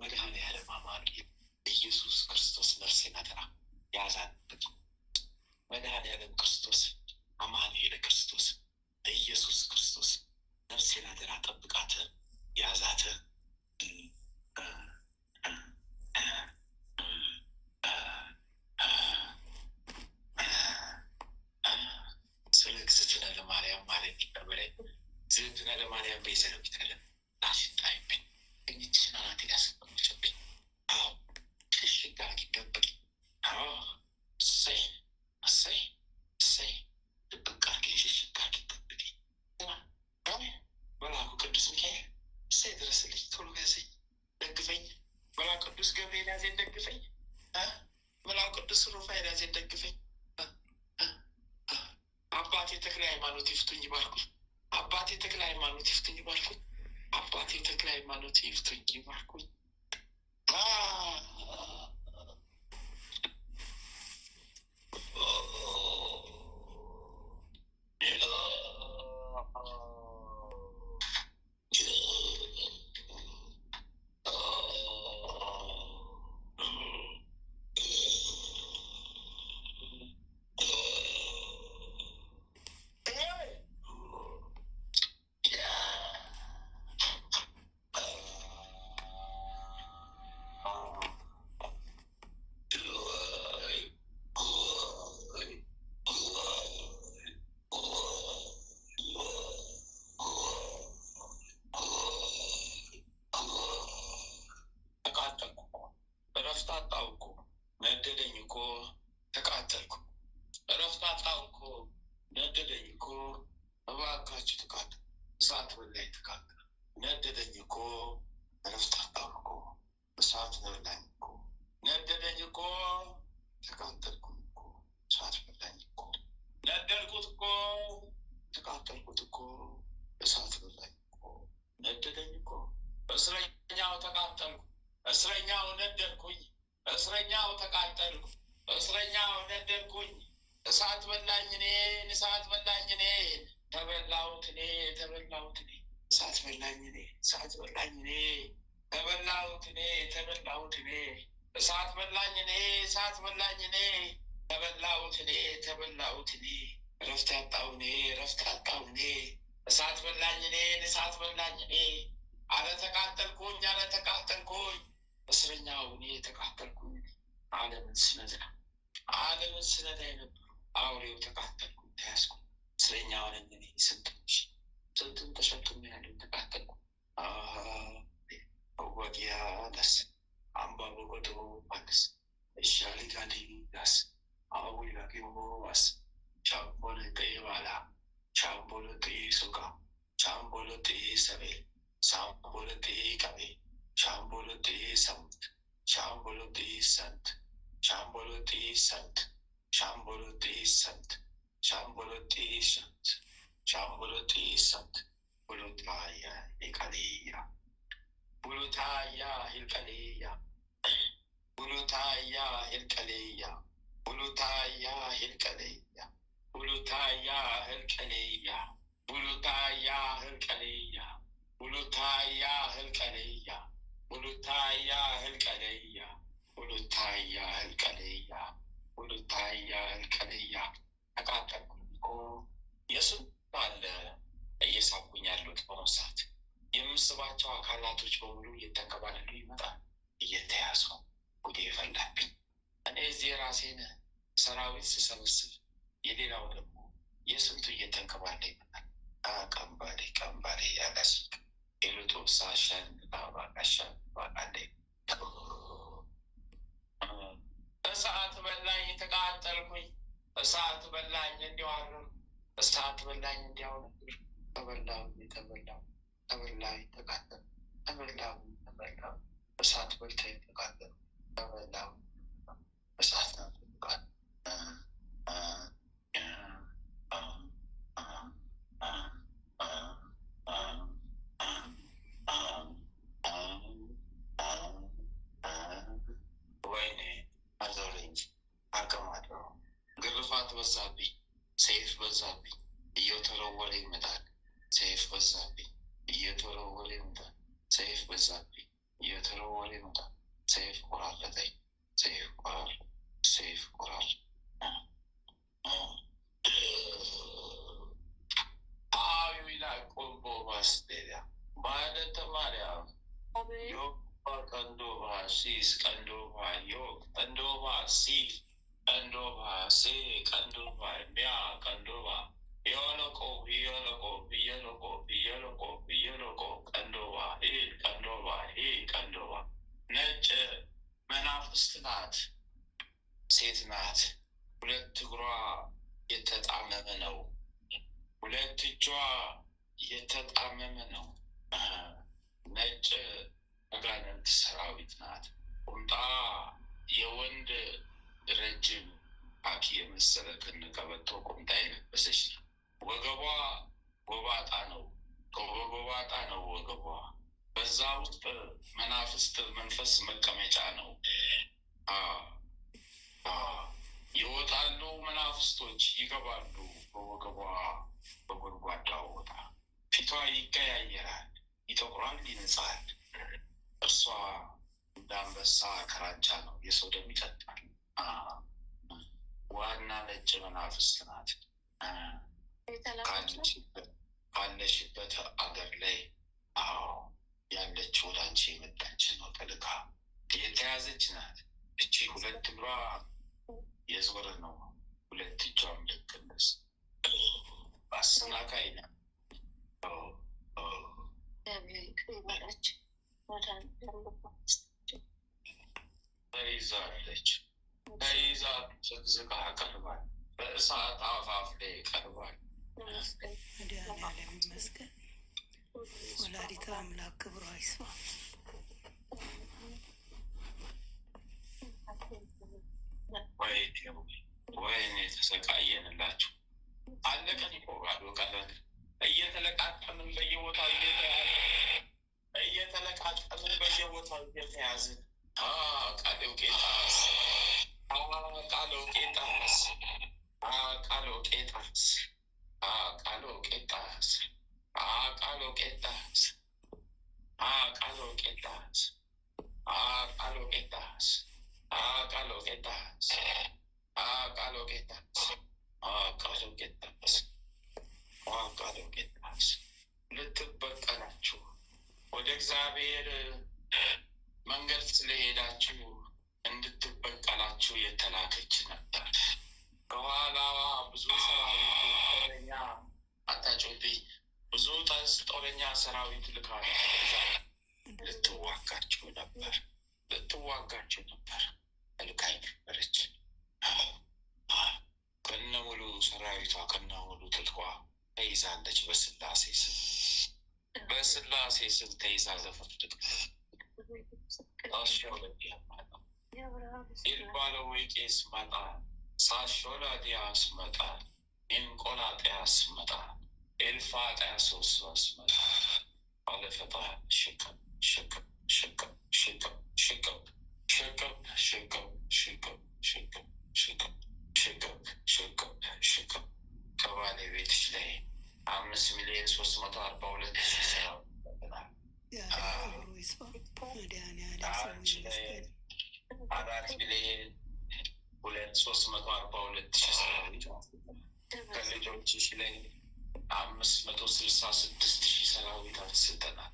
መድኃኔዓለም አማኑኤል ኢየሱስ ክርስቶስ ነፍሴን አደራ ያዛት። መድኃኔዓለም ክርስቶስ አማኑኤል ክርስቶስ ኢየሱስ ክርስቶስ ነፍሴን አደራ ጠብቃት፣ ያዛት። ስለ እግዝእትነ ለማርያም ማለት ይቀበላይ። እግዝእትነ ለማርያም በይዘነቢታለ ናሽንታይብኝ እኝትሽናናት ያስቀምጨብኝ። አዎ ሽሽጋ ጊደበቅ። አዎ እሰይ፣ እሰይ፣ እሰይ። ድብቅ አርጌ ሽሽጋ ጊደብቅ። መልአኩ ቅዱስ ሚካኤል እሰይ ድረስልኝ፣ ቶሎ ያዘኝ፣ ደግፈኝ። መልአኩ ቅዱስ ገብርኤል ያዘኝ፣ ደግፈኝ። መልአኩ ቅዱስ ሩፋኤል ያዘኝ፣ ደግፈኝ። አባቴ ተክለ ሃይማኖት ይፍቱኝ ይባርኩኝ። አባቴ ተክለ ሃይማኖት ይፍቱኝ ይባርኩኝ። አባቴ ተክለ ሃይማኖት ይፍቱኝ ይባርኩኝ። እስረኛው ነደድኩኝ፣ እስረኛው ተቃጠልኩ፣ እስረኛው ነደድኩኝ። እሳት በላኝ እኔን፣ እሳት በላኝ እኔን፣ ተበላሁት እኔ፣ ተበላሁት እኔ። እሳት በላኝ እኔ፣ እሳት በላኝ እኔ፣ ተበላሁት እኔ፣ ተበላሁት እኔ። እሳት በላኝ እኔ፣ እሳት በላኝ እኔ፣ ተበላሁት እኔ፣ ተበላሁት እኔ። እረፍት አጣሁ እኔ፣ እረፍት አጣሁ እኔ። እሳት በላኝ እኔን፣ እሳት በላኝ እኔ። አለ ተቃጠልኩኝ፣ አለ ተቃጠልኩኝ። እስረኛው እኔ ተቃጠልኩኝ። ዓለምን ስነዳ፣ ዓለምን ስነዳ የነበሩ አውሬው ተቃጠልኩኝ፣ ተያዝኩ። እስረኛው ነኝ እኔ። ስንቱን ተሸክሜያለሁ፣ ተቃጠልኩ። ወጊያ ዳስ አምባቦ ጎዶ ማክስ እሻሊ ጋዲ ዳስ አዊላ ጊሞ ዋስ ቻምቦለ ጠይባላ ቻምቦለ ጠይ ሱጋ ቻምቦለ ጠይ ሰቤል ቻምቦለ ጠይ ቀቤ ቻምቦለ ጠይ ሰምት ቻምቦለ ጠይ ሰንት ቻምቦለ ጠይ ሰንት ቻምቦለ ጠይ ሰንት ቻምቦለ ጠይ ሰንት ቻምቦለ ጠይ ሰንት ቡሉታያ ይቀልያ ቡሉታያ ይልቀልያ ቡሉታያ ይልቀልያ ቡሉታያ ይልቀልያ ቡሉታያ ይልቀልያ ቡሉታያ ይልቀልያ ቡሉታያ ይልቀልያ ቡሉታያ ይልቀልያ ቡሉታያ ይልቀልያ ቡሉታያ ይልቀልያ። ተቃጠልኩ እኮ የሱን አለ እየሳብኩኝ ያሉት በአሁኑ ሰዓት የምስባቸው አካላቶች በሙሉ እየተንከባለሉ ይመጣል፣ እየተያዙ ጉዴ ፈላብኝ። እኔ እዚህ የራሴን ሰራዊት ስሰበስብ የሌላው ደግሞ የስንቱ እየተንከባለ ይመጣል። ቀንባሌ ቀንባሌ ያለስ የሉቶ ሳሻን ባቃሻን ባቃሌ እሳት በላኝ ተቃጠልኩኝ። እሳት በላኝ እንዲዋሉ እሳት በላኝ እንዲያው ነበር። ተበላው ተበላው ተበላው ተቃጠል ተበላው ተበላው እሳት በልተኝ ተቃጠል ተበላው እሳት ነው ተቃጠል ወይኔ አዞረኝ አቀማለሁ። ግርፋት በዛብኝ፣ ሰይፍ በዛብኝ፣ እየተወረወረ ይመጣል። ሰይፍ በዛብኝ፣ እየተወረወረ ይመጣል። ሰይፍ በዛብኝ፣ እየተወረወረ ይመጣል። ሰይፍ ቆራረጠኝ፣ ሰይፍ ቆራር፣ ሰይፍ ቆራር። ቆቦ ማስቴሪያ ማለት ማርያም ቀንዶባ ሲስ ቀንዶባ ዮቅ ቀንዶባ ሲፍ ቀንዶባ ሴ ቀንዶባ ሚያ ቀንዶባ የሆነቆ የሆነቆ የሆነቆ የሆነቆ የሆነቆ ቀንዶባ ሂድ ቀንዶባ ሂድ ቀንዶባ ነጭ መናፍስት ናት፣ ሴት ናት። ሁለት እግሯ የተጣመመ ነው፣ ሁለት እጇ የተጣመመ ነው። ነጭ አጋንንት ሰራዊት ናት። ቁምጣ የወንድ ረጅም ካኪ የመሰለ ከነቀበቶ ቁምጣ የለበሰች ነው። ወገቧ ጎባጣ ነው፣ ጎባጣ ነው ወገቧ። በዛ ውስጥ መናፍስት መንፈስ መቀመጫ ነው። ይወጣሉ መናፍስቶች፣ ይገባሉ በወገቧ በጎድጓዳ ቦታ። ፊቷ ይቀያየራል፣ ይጠቁራል፣ ይነጻል። እርሷ እንደ አንበሳ ከራንቻ ነው፣ የሰው ደም ይጠጣል። ዋና ነጭ መናፍስት ናት። ካለሽበት አገር ላይ ያለች ወደ አንቺ የመጣች ነው። ተልካ የተያዘች ናት። እቺ ሁለት እግሯ የዞረ ነው፣ ሁለት እጇም ልክ እንደስ አሰናካይ ናት። ተይዛለች፣ ተይዛ ዝግዝጋ ቀርባል። በእሳት አፋፍ ላይ ቀርባል። መድኃኒዓለም ይመስገን። ወላዲተ አምላክ ክብሯ ይስፋ። ወይኔ ተሰቃየንላችሁ። አለቀን እኮ ባዶ ቀረን። እየተለቃቀምን በየቦታው እየተለቃቀምን በየቦታው እየተያዝን ቃለው ቄጣስ ቃለው ቄጣስ ቃለው ቄጣስ ቃለው ቄጣስ ቃለው ቄጣስ ቃለው ቄጣስ ቃለው ቄጣስ ቃለው ቄጣስ ቃለው ቄጣስ ቃለው ቄጣስ ቃለው ቄጣስ ልትበቀላችሁ ወደ እግዚአብሔር መንገድ ስለሄዳችሁ እንድትበቀላችሁ የተላከች ነበር። ከኋላዋ ብዙ ሰራዊት ጦረኛ አታጮብኝ፣ ብዙ ጦረኛ ሰራዊት ልካ ልትዋጋችሁ ነበር፣ ልትዋጋችሁ ነበር። ልካይ ነበረች ከነ ሙሉ ሰራዊቷ ከነ ሙሉ ትልቋ ተይዛለች። በስላሴ ስም በስላሴ ስም ተይዛ ዘፈርድቅ ኢልባለዊ ቄስ መጣ ሳሾላዲያስ መጣ ኢንቆላጢያስ መጣ ኤልፋጢያሶስ መጣ አለፈጣ ሽቅብ ሽቅብ ሽቅብ ሽቅብ ሽቅብ ሽቅብ ሽቅብ ሽቅብ ሽቅብ ሽቅብ ሽቅብ ሽቅብ ሽቅብ ከባለቤትሽ ላይ 5,342,000 ሰው አራት ሚሊዮን 342,000 ሰራዊት ከልጆችሽ ላይ 566,000 ሰራዊት አንስተናል።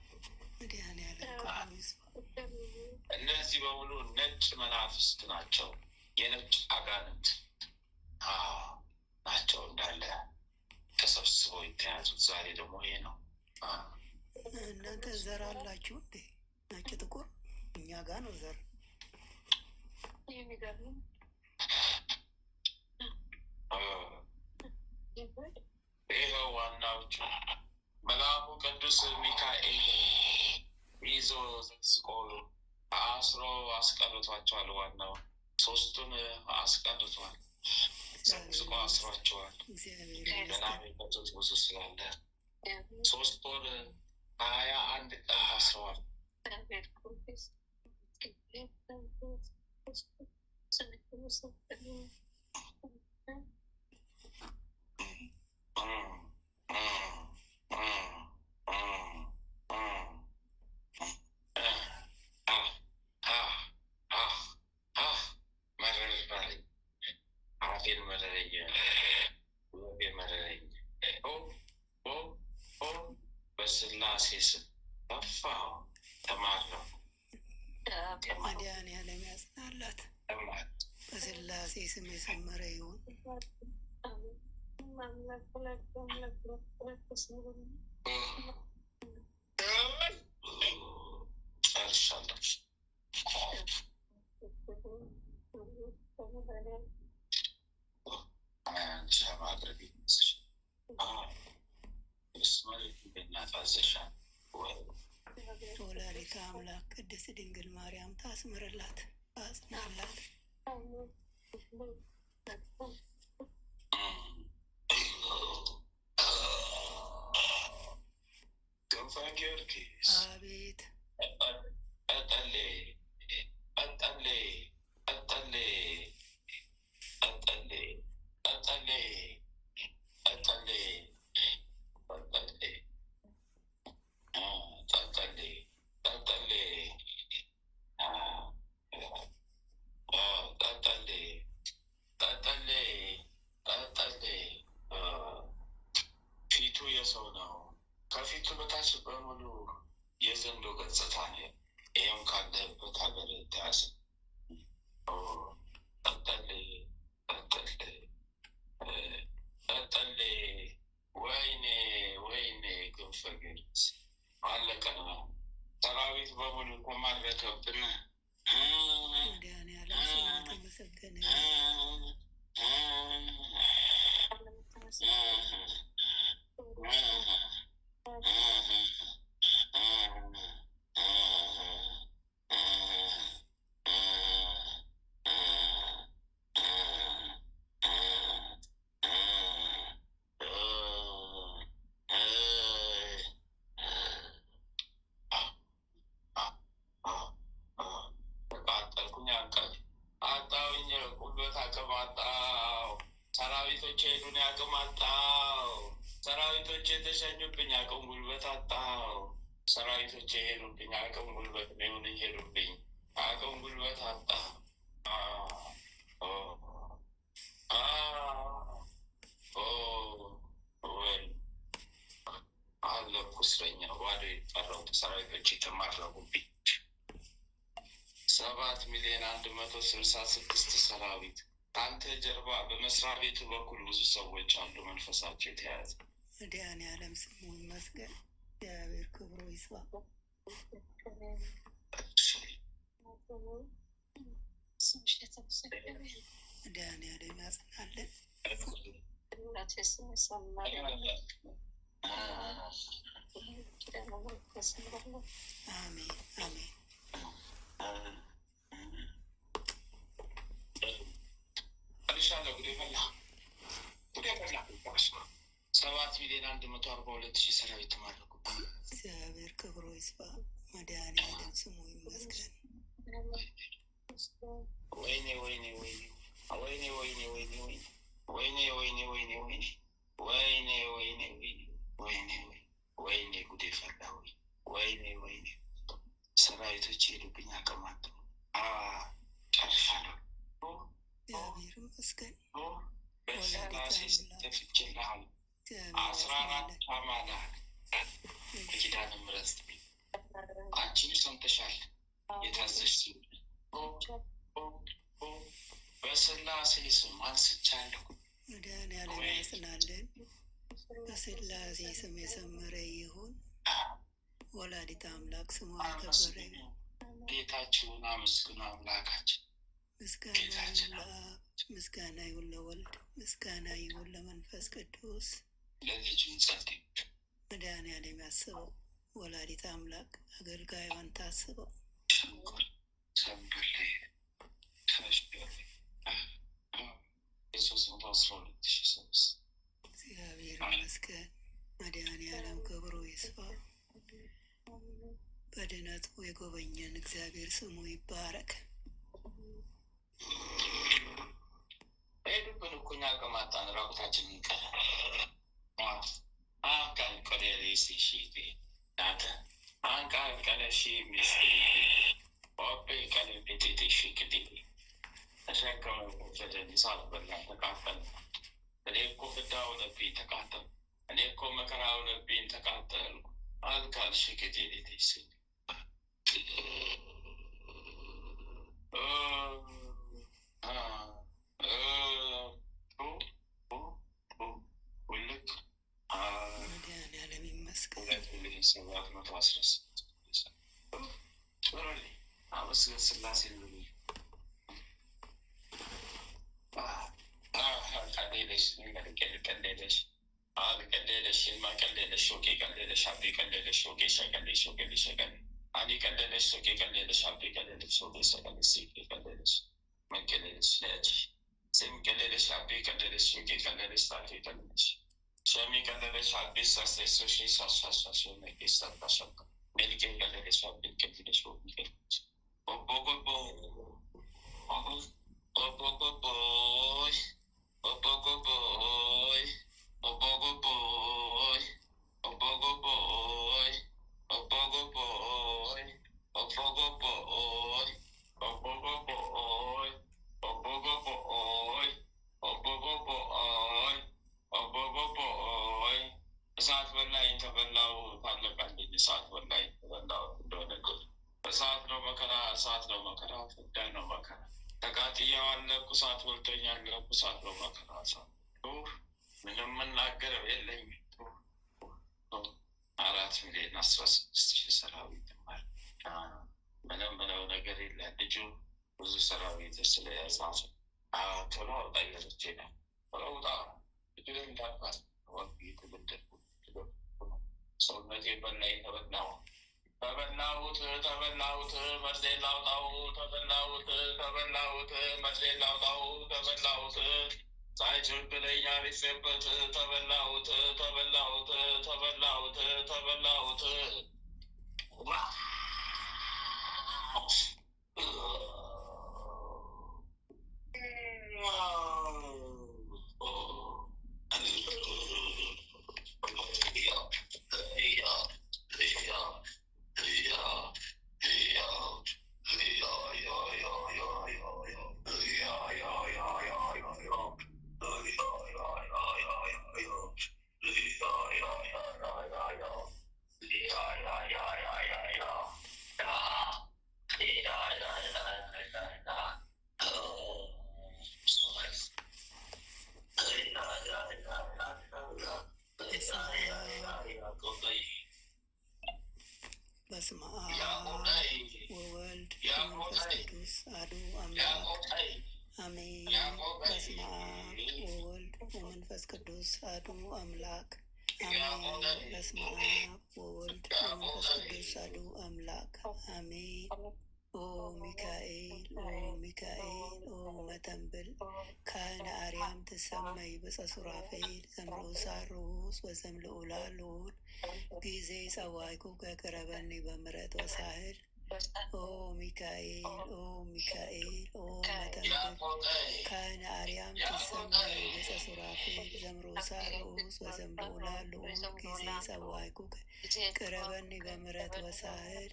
እነዚህ በሙሉ ነጭ መናፍስት ናቸው፣ የነጭ አጋንንት ናቸው። እንዳለ ተሰብስበው የተያዙት። ዛሬ ደግሞ ይሄ ነው። እናንተ ዘር አላችሁ እንዴ? ነጭ ጥቁር እኛ ጋር ነው ዘር። ይኸው ዋናዎቹ መልአኩ ቅዱስ ሚካኤል ይዞ ዘቅዝቆ አስሮ አስቀርቷቸዋል። ዋናው ሶስቱን አስቀርቷል፣ ዘቅዝቆ አስሯቸዋል። ገና የሚመጡት ብዙ ስላለ 3 ወር 21 ቀን ታስረዋል። በስላሴ ስም ጠፋሁ፣ ተማረኩ። መድኃኒዓለም ያጽናላት። በስላሴ ስም የሰመረ ይሁን። ጨርሻለሁ። ወላዲተ አምላክ ቅድስት ድንግል ማርያም ታስምርላት፣ ታጽናላት። ክንፈ ጊዮርጊስ አቤት ፊቱ የሰው ነው። ከፊቱ በታች በሙሉ የዘንዶ ገጽታ ነው። ይህም ካለህበት ሀገር ተያዘ። ጠጠሌ ወይኔ ወይኔ ክንፈ ጊዮርጊስ አለቀ ነው። ሰራዊት በሙሉ ተማረከብን። መድኃኒዓለም ስሙ የተመሰገነ ሰራዊቶች ሄዱን አቅም አጣው። ሰራዊቶች የተሸኙብኝ አቅም ጉልበት አጣው። ሰራዊቶች ሄዱብኝ አቅም ጉልበት ሆን ሄዱብኝ አቅም ጉልበት አጣ። አለኩ እስረኛ ባዶ የጠራው ሰራዊቶች የተማረኩብኝ 7,166,000 ሰራዊት። ከአንተ ጀርባ በመስሪያ ቤቱ በኩል ብዙ ሰዎች አሉ፣ መንፈሳቸው የተያዘ። መድኃኒዓለም ስሙ ይመስገን። እግዚአብሔር ክብሩ ይስፋ። መድኃኒዓለም ያጽናልን። አሜን አሜን። ሰባት 7,142,000 ሰራዊት ተማረኩ። እግዚአብሔር ክብሩ ይስፋ። መድኃኒዓለም ስሙ ይመስገን። ወይኔ ወይኔ ወይኔ ወይኔ ወይኔ ወይኔ ወይኔ ወይኔ ወይኔ ወይኔ ወይኔ ወይኔ ወይኔ ወይኔ ጉዴ ፈላ። ወይኔ ወይኔ ሰራዊቶች ሄዱብኝ አቀማጡ። ጨርሻለሁ። እግዚአብሔር ይመስገን። በስላሴ ስተፍችልሃል 14 አማላክ በኪዳነ ምሕረት አንቺን ሰምተሻል። የታዘሽ በስላሴ ስም አንስቻለሁ። መድኃኒዓለም ያጽናልን። በስላሴ ስም የሰመረ ይሁን። ወላዲተ አምላክ ስሟ የከበረ ይሁን። ጌታችሁን አመስግኑ አምላካችን። ምስጋና ይሁን ለአብ፣ ምስጋና ይሁን ለወልድ፣ ምስጋና ይሁን ለመንፈስ ቅዱስ። ለልጁን ጸልዩ። መድኃኔዓለም ያስበው፣ ወላዲተ አምላክ አገልጋዩን ታስበው። እግዚአብሔር ይመስገን። መድኃኔዓለም ክብሩ ይስፋ። በድነቱ የጎበኘን እግዚአብሔር ስሙ ይባረክ። ሄዱብን እኮ እኛ ከማጣን ራቁታችን እንቀር አንቃል ቀሌሌ ሲሺቴ ናተ አንቃል ቀለሺ ሚስ ኦቤ ቀሌ ቤቴቴ ሽክቴ ተሸከመ ፈደን ሳት በላ ተቃጠል። እኔ እኮ ፍዳ ሆነብኝ ተቃጠል። እኔ እኮ መከራ ሆነብኝ ተቃጠል አልካል ሽክቴ ሌቴ ሲ መድኃኔዓለም ይመስገን። 716 አመስገን ስላሴ ቀሌለሽ ቀሌለሽ ቀሌለሽ ቀሌለሽ ሾቄ ቀሌለሽ አቤ ቀሌለሽ ሾቄ ሸቀሌ ሾቄሌ ሸቀሌ አዲ ቀሌለሽ ሾቄ ቀሌለሽ አቤ ቀሌለሽ ሾቄ ሸቀሌ ሴቄ ቀሌለሽ መቀሌለሽ ለእጅ ስም ቀሌለሽ አቤ ቀሌለሽ ሾቄ ቀሌለሽ ታፌ ቀሌለሽ ሸሚ ቀሌለሽ አቤ ሳስተሶ ሺ ሳሳሳሾ ነቄ ሳታሸቀ ሜልቄ ቀሌለሽ አቤ ቀሌለሽ ሾቄ ቀሌለሽ ኦቦጎቦይ ኦቦጎቦይ ኦቦጎቦይ ኦቦጎቦይ ኦቦጎቦይ ኦቦጎቦይ ኦቦጎቦይ ኦቦጎቦይ ኦቦጎቦይ ኦቦጎቦይ ኦቦጎቦይ እሳት በላይ ተበላው ታለቃልኝ እሳት በላይ ተበላው እንደሆነ እሳት ነው መከራ፣ እሳት ነው መከራ፣ ፍዳ ነው መከራ። ተቃጥያው አለኩ እሳት በልቶኛል አለኩ እሳት ነው መከራ። እሳት ምንም የምናገረው የለኝ። 4,016,000 ሰራዊት ማል ምንም ምነው ነገር የለ። ልጁ ብዙ ሰራዊት ስለያዛዙ ቶሎ አውጣ እያለች ነ ቶሎ ውጣ ልጁ እንዳልባት ወግ የተበደልኩ ሰውነቴ በላይ ተበላው ተበላሁት ተበላሁት መርዜን ላውጣው ተበላሁት ተበላሁት መርዜን ላውጣው ተበላሁት ሳይችግረኛ ሊሴበት ተበላሁት ተበላሁት ተበላሁት ተበላሁት በስመ አብ ወወልድ ወመንፈስ ቅዱስ አሐዱ አምላክ አሜን። በስመ አብ ወወልድ ወመንፈስ ቅዱስ አሐዱ አምላክ አሜን። በስመ አብ ወወልድ ወመንፈስ ቅዱስ አሐዱ አምላክ አሜን። ኦ ሚካኤል ኦ ሚካኤል ኦ መተንብል ካህነ አርያም ትሰመይ በጸሱራፌል ዘምሮ ሳሩስ ወዘምልኡላ ልዑል ጊዜ ጸዋይኩ ከቅረበኒ በምሕረት ወሳህል ኦ ሚካኤል ኦ ሚካኤል ኦ መተንብል ካህነ አርያም ትሰመይ በጸሱራፌል ዘምሮ ሳሩስ ወዘምልኡላ ልዑል ጊዜ ጸዋይኩ ቅረበኒ በምሕረት ወሳህል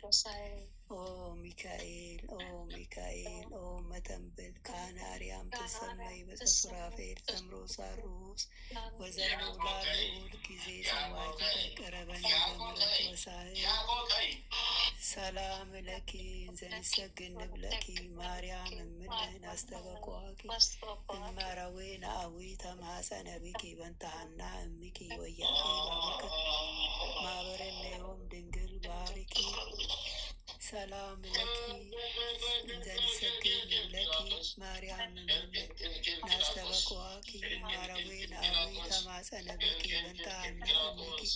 ኦ ሚካኤል ኦ ሚካኤል ኦ መተንብል ካህነ አርያም ትሰመይ በጸሱራፌል ዘምሮ ሳሩስ ወዘምልኡላ ልዑል ጊዜ ጸዋይኩ ቅረበኒ በምሕረት ወሳህል ሰላም ለኪ እንዘንሰግድ ንብለኪ ማርያም እምነን አስተበቋቂ እመረዌን አዊ ተማፀነ ቢኪ በንታሃና እሚኪ ወያቄ ባበከ ማበረነዮም ድንግል ባሪኪ ሰላም ለኪ እንዘንሰግድ ንብለኪ ማርያም እምነን ናስተበቋቂ እመረዌን አዊ ተማፀነ ቢኪ በንታሃና እሚኪ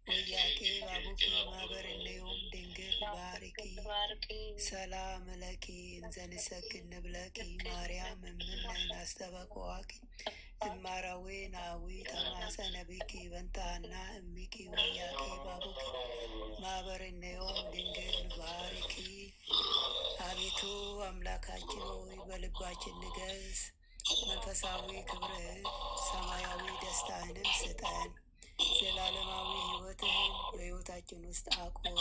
ወያቄ ባቡኪ ማበረነዮም ድንግል ባሪኪ ሰላም ለኪ እንዘንሰግድ ንብለኪ ማርያም እምነን አስተበቋቂ እማራዌን አዊ ተማፀነ ቢኪ በንታሃና እሚኪ ወያቄ ባቡኪ ማበረነዮም ድንግል ባሪኪ። አቤቱ አምላካችን ሆይ በልባችን ንገስ፣ መንፈሳዊ ክብርህን ሰማያዊ ደስታህንም ስጠን። ዘላለማዊ ሕይወትህን በሕይወታችን ውስጥ አቆይ።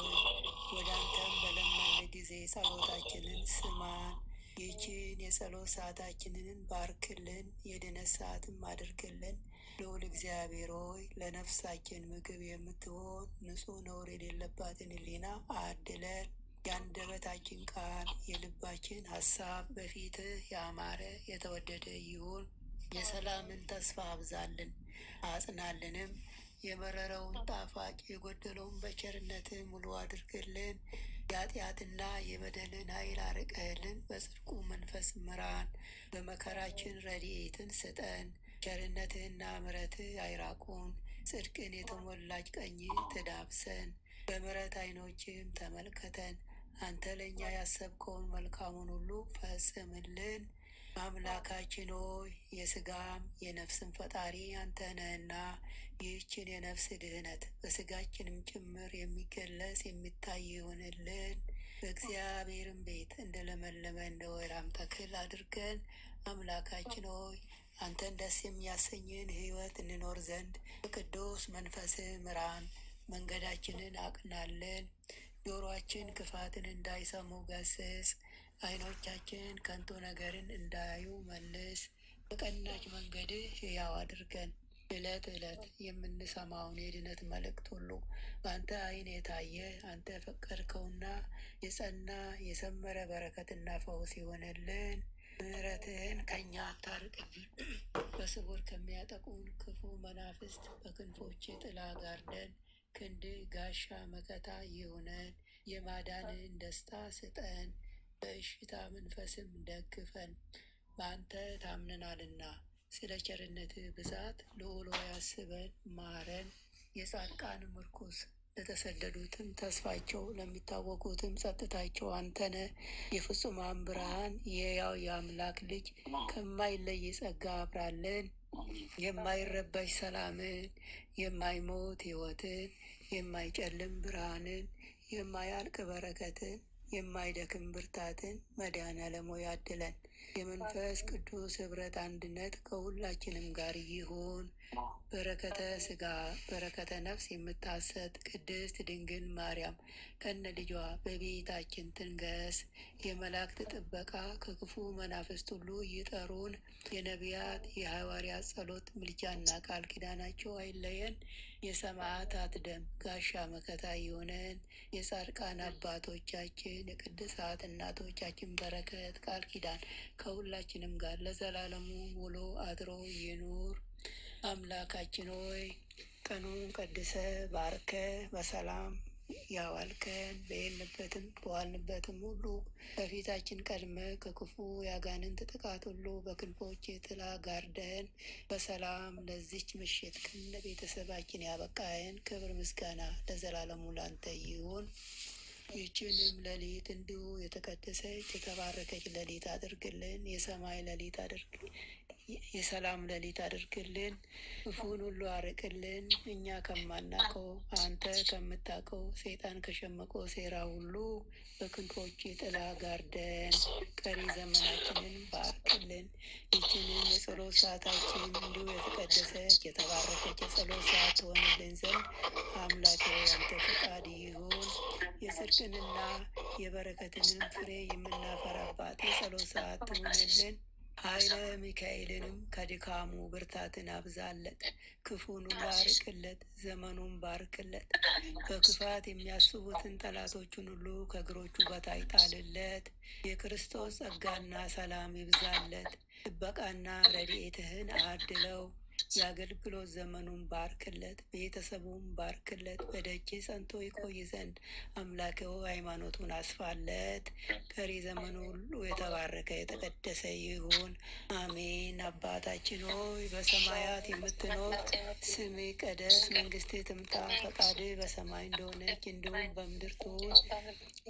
ወደ አንተም በለመን ጊዜ ጸሎታችንን ስማን። ይህችን የጸሎት ሰዓታችንን ባርክልን፣ የድነት ሰዓትም አድርግልን። ልዑል እግዚአብሔር ሆይ ለነፍሳችን ምግብ የምትሆን ንጹሕ ነውር የሌለባትን ሕሊና አድለን። የአንደበታችን ቃል የልባችን ሀሳብ በፊትህ ያማረ የተወደደ ይሁን። የሰላምን ተስፋ አብዛልን አጽናልንም። የመረረውን ጣፋጭ የጎደለውን በቸርነትህ ሙሉ አድርግልን። የኃጢአትና የበደልን ኃይል አርቀህልን በጽድቁ መንፈስ ምራን። በመከራችን ረድኤትን ስጠን። ቸርነትህና ምሕረትህ አይራቁን። ጽድቅን የተሞላች ቀኝ ትዳብሰን። በምሕረት ዓይኖችም ተመልከተን። አንተ ለእኛ ያሰብከውን መልካሙን ሁሉ ፈጽምልን። አምላካችን ሆይ የሥጋም የነፍስም ፈጣሪ አንተ ነህና ይህችን የነፍስ ድህነት በሥጋችንም ጭምር የሚገለጽ የሚታይ ይሆንልን። በእግዚአብሔርም ቤት እንደ ለመለመ እንደ ወይራም ተክል አድርገን አምላካችን ሆይ አንተን ደስ የሚያሰኝን ሕይወት እንኖር ዘንድ በቅዱስ መንፈስህ ምራን። መንገዳችንን አቅናልን። ጆሮአችን ክፋትን እንዳይሰሙ ገስጽ። ዓይኖቻችን ከንቱ ነገርን እንዳያዩ መልስ። በቀናች መንገድህ ሕያው አድርገን። ዕለት ዕለት የምንሰማውን የድነት መልእክት ሁሉ በአንተ ዓይን የታየ አንተ የፈቀድከውና የጸና የሰመረ በረከትና ፈውስ ይሆንልን። ምሕረትህን ከእኛ አታርቅብን። በስውር ከሚያጠቁን ክፉ መናፍስት በክንፎች ጥላ ጋርደን። ክንድህ ጋሻ መከታ ይሁነን። የማዳንን ደስታ ስጠን። በእሽታ መንፈስም ደግፈን። በአንተ ታምነናልና ስለ ቸርነትህ ብዛት ልዑል ሆይ አስበን ማረን። የጻድቃን ምርኩስ ለተሰደዱትም ተስፋቸው ለሚታወቁትም ጸጥታቸው አንተነ የፍጹማን ብርሃን የሕያው የአምላክ ልጅ ከማይለይ ጸጋ አብራለን። የማይረበሽ ሰላምን፣ የማይሞት ሕይወትን፣ የማይጨልም ብርሃንን፣ የማያልቅ በረከትን፣ የማይደክም ብርታትን መድኃኔዓለም ሆይ አድለን። የመንፈስ ቅዱስ ኅብረት አንድነት ከሁላችንም ጋር ይሁን። በረከተ ሥጋ በረከተ ነፍስ የምታሰጥ ቅድስት ድንግል ማርያም ከነ ልጇ በቤታችን ትንገስ። የመላእክት ጥበቃ ከክፉ መናፍስት ሁሉ ይጠሩን። የነቢያት የሐዋርያት ጸሎት ምልጃና ቃል ኪዳናቸው አይለየን። የሰማዕታት ደም ጋሻ መከታ ይሆነን። የጻድቃን አባቶቻችን የቅድሳት እናቶቻችን በረከት ቃል ኪዳን ከሁላችንም ጋር ለዘላለሙ ውሎ አድሮ ይኑር። አምላካችን ሆይ ቀኑን ቀድሰ ባርከ በሰላም ያዋልከን በሄድንበትም በዋልንበትም ሁሉ በፊታችን ቀድመ ከክፉ ያጋንንት ጥቃት ሁሉ በክንፎች ጥላ ጋርደን በሰላም ለዚች ምሽት ከነ ቤተሰባችን ያበቃየን ክብር ምስጋና ለዘላለሙ ላንተ ይሁን። ይህችንም ሌሊት እንዲሁ የተቀደሰች የተባረከች ሌሊት አድርግልን። የሰማይ ሌሊት አድርግልን። የሰላም ሌሊት አድርግልን። ክፉን ሁሉ አርቅልን። እኛ ከማናቀው አንተ ከምታውቀው ሰይጣን ከሸመቀው ሴራ ሁሉ በክንፎች ጥላ ጋርደን። ቀሪ ዘመናችንን ባርክልን። ይችንን የጸሎት ሰዓታችን እንዲሁ የተቀደሰች የተባረከች የጸሎት ሰዓት ትሆንልን ዘንድ አምላክ ያንተ ፈቃድ ይሁን። የጽድቅንና የበረከትንም ፍሬ የምናፈራባት የጸሎት ሰዓት ትሆንልን። ኃይለ ሚካኤልንም ከድካሙ ብርታትን አብዛለት፣ ክፉን ሁሉ አርቅለት፣ ዘመኑን ባርክለት። በክፋት የሚያስቡትን ጠላቶቹን ሁሉ ከእግሮቹ በታች ጣልለት። የክርስቶስ ጸጋና ሰላም ይብዛለት። ጥበቃና ረድኤትህን አድለው። የአገልግሎት ዘመኑን ባርክለት፣ ቤተሰቡን ባርክለት። በደጅ ጸንቶ ይቆይ ዘንድ አምላኬው ሃይማኖቱን አስፋለት። ቀሪ ዘመኑ ሁሉ የተባረከ የተቀደሰ ይሁን፣ አሜን። አባታችን ሆይ በሰማያት የምትኖር፣ ስምህ ይቀደስ፣ መንግስትህ ትምጣ፣ ፈቃድህ በሰማይ እንደሆነች እንዲሁም በምድር ትሁን።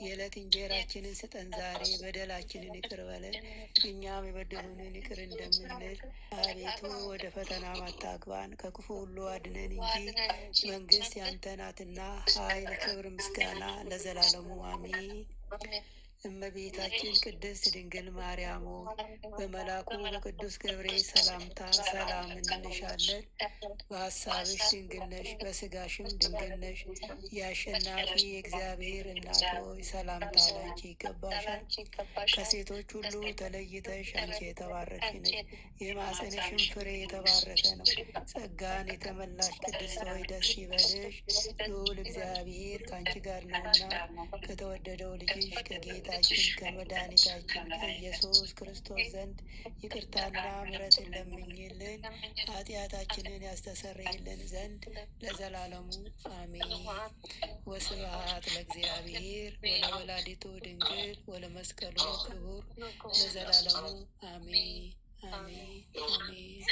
የዕለት እንጀራችንን ስጠን ዛሬ፣ በደላችንን ይቅር በለን እኛም የበደሉንን ይቅር እንደምንል። አቤቱ ወደ ፈተና አታግባን፣ ከክፉ ሁሉ አድነን እንጂ መንግስት ያንተ ናትና፣ ኃይል፣ ክብር፣ ምስጋና ለዘላለሙ አሜን። እመቤታችን ቅድስት ድንግል ማርያም በመልአኩ በቅዱስ ገብርኤል ሰላምታ ሰላም እንልሻለን። በሀሳብሽ ድንግል ነሽ፣ በስጋሽም ድንግል ነሽ። የአሸናፊ የእግዚአብሔር እናት ሆይ ሰላምታ ላንቺ ይገባሻል። ከሴቶች ሁሉ ተለይተሽ አንቺ የተባረክሽ ነሽ፣ የማኅፀንሽም ፍሬ የተባረከ ነው። ጸጋን የተመላሽ ቅድስት ሆይ ደስ ይበልሽ፣ ልዑል እግዚአብሔር ከአንቺ ጋር ነውና ከተወደደው ልጅሽ ከጌታ ከመድኃኒታችን ከኢየሱስ ክርስቶስ ዘንድ ይቅርታና ምሕረትን ለምኝልን ኃጢአታችንን ያስተሰርይልን ዘንድ ለዘላለሙ አሜን። ወስብሐት ለእግዚአብሔር ወለወላዲቱ ድንግል ወለመስቀሉ ክቡር ለዘላለሙ አሜን አሜን አሜን።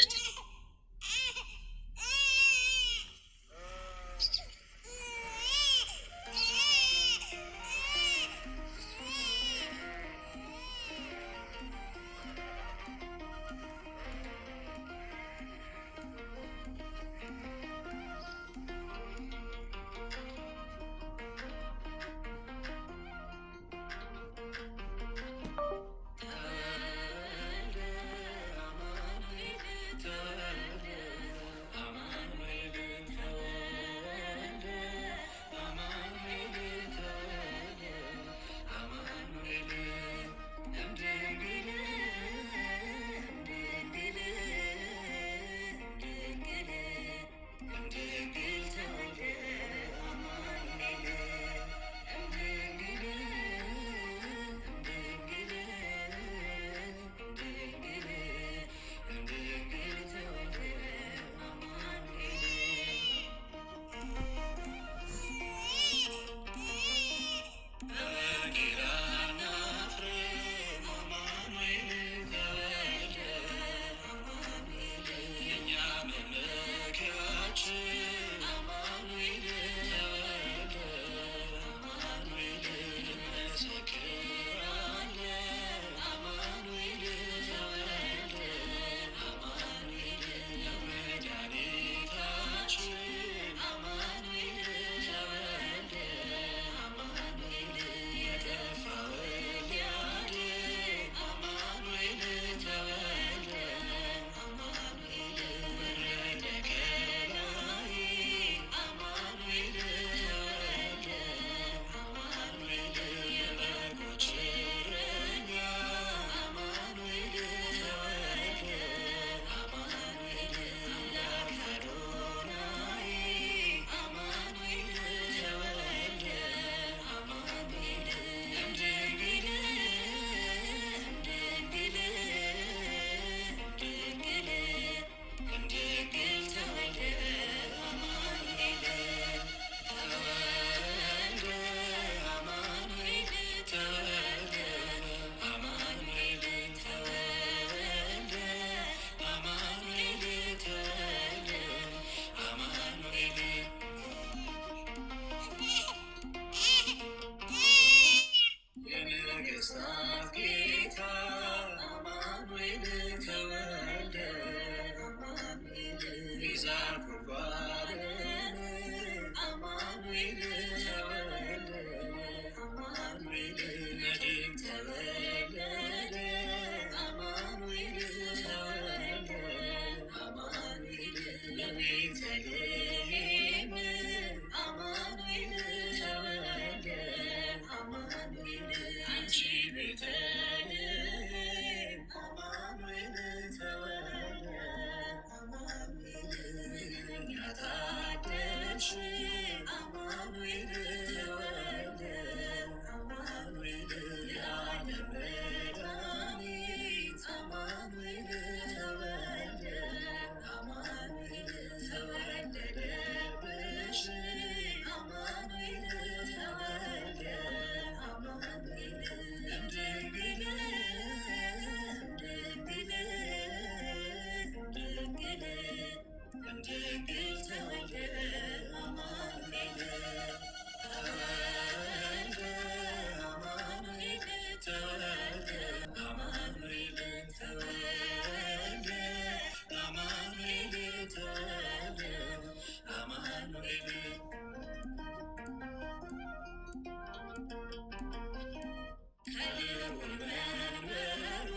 መንበሩ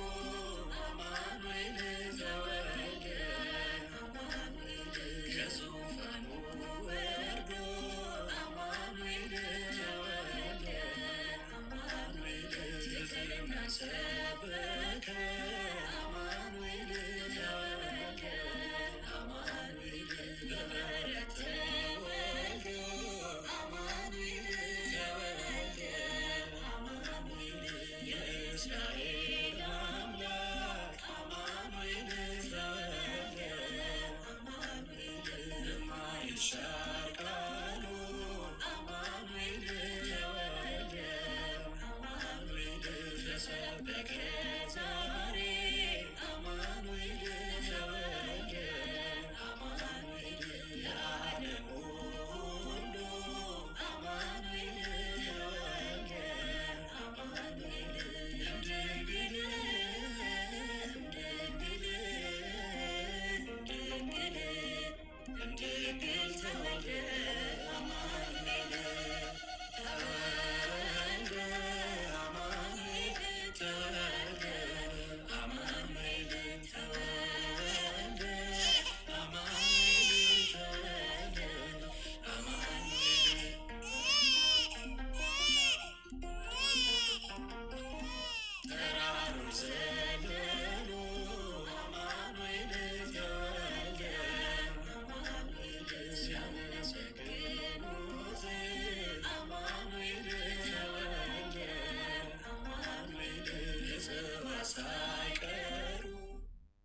አማኑኤል ዘወልደ አማኑኤል ከዙፋኑ ወርዶ አማኑኤል ዘወልደ አማኑኤል ትሕትናን ሰበከ አማኑኤል ዘወልደ አማኑኤል በበረት ተወልዶ አማኑኤል ዘወልደ አማኑኤል የእስራኤል አምላክ አማኑኤል ዘወልደ አማኑኤል የማይሻር ቃሉ አማኑኤል ዘወልደ አማኑኤል ተሰበከ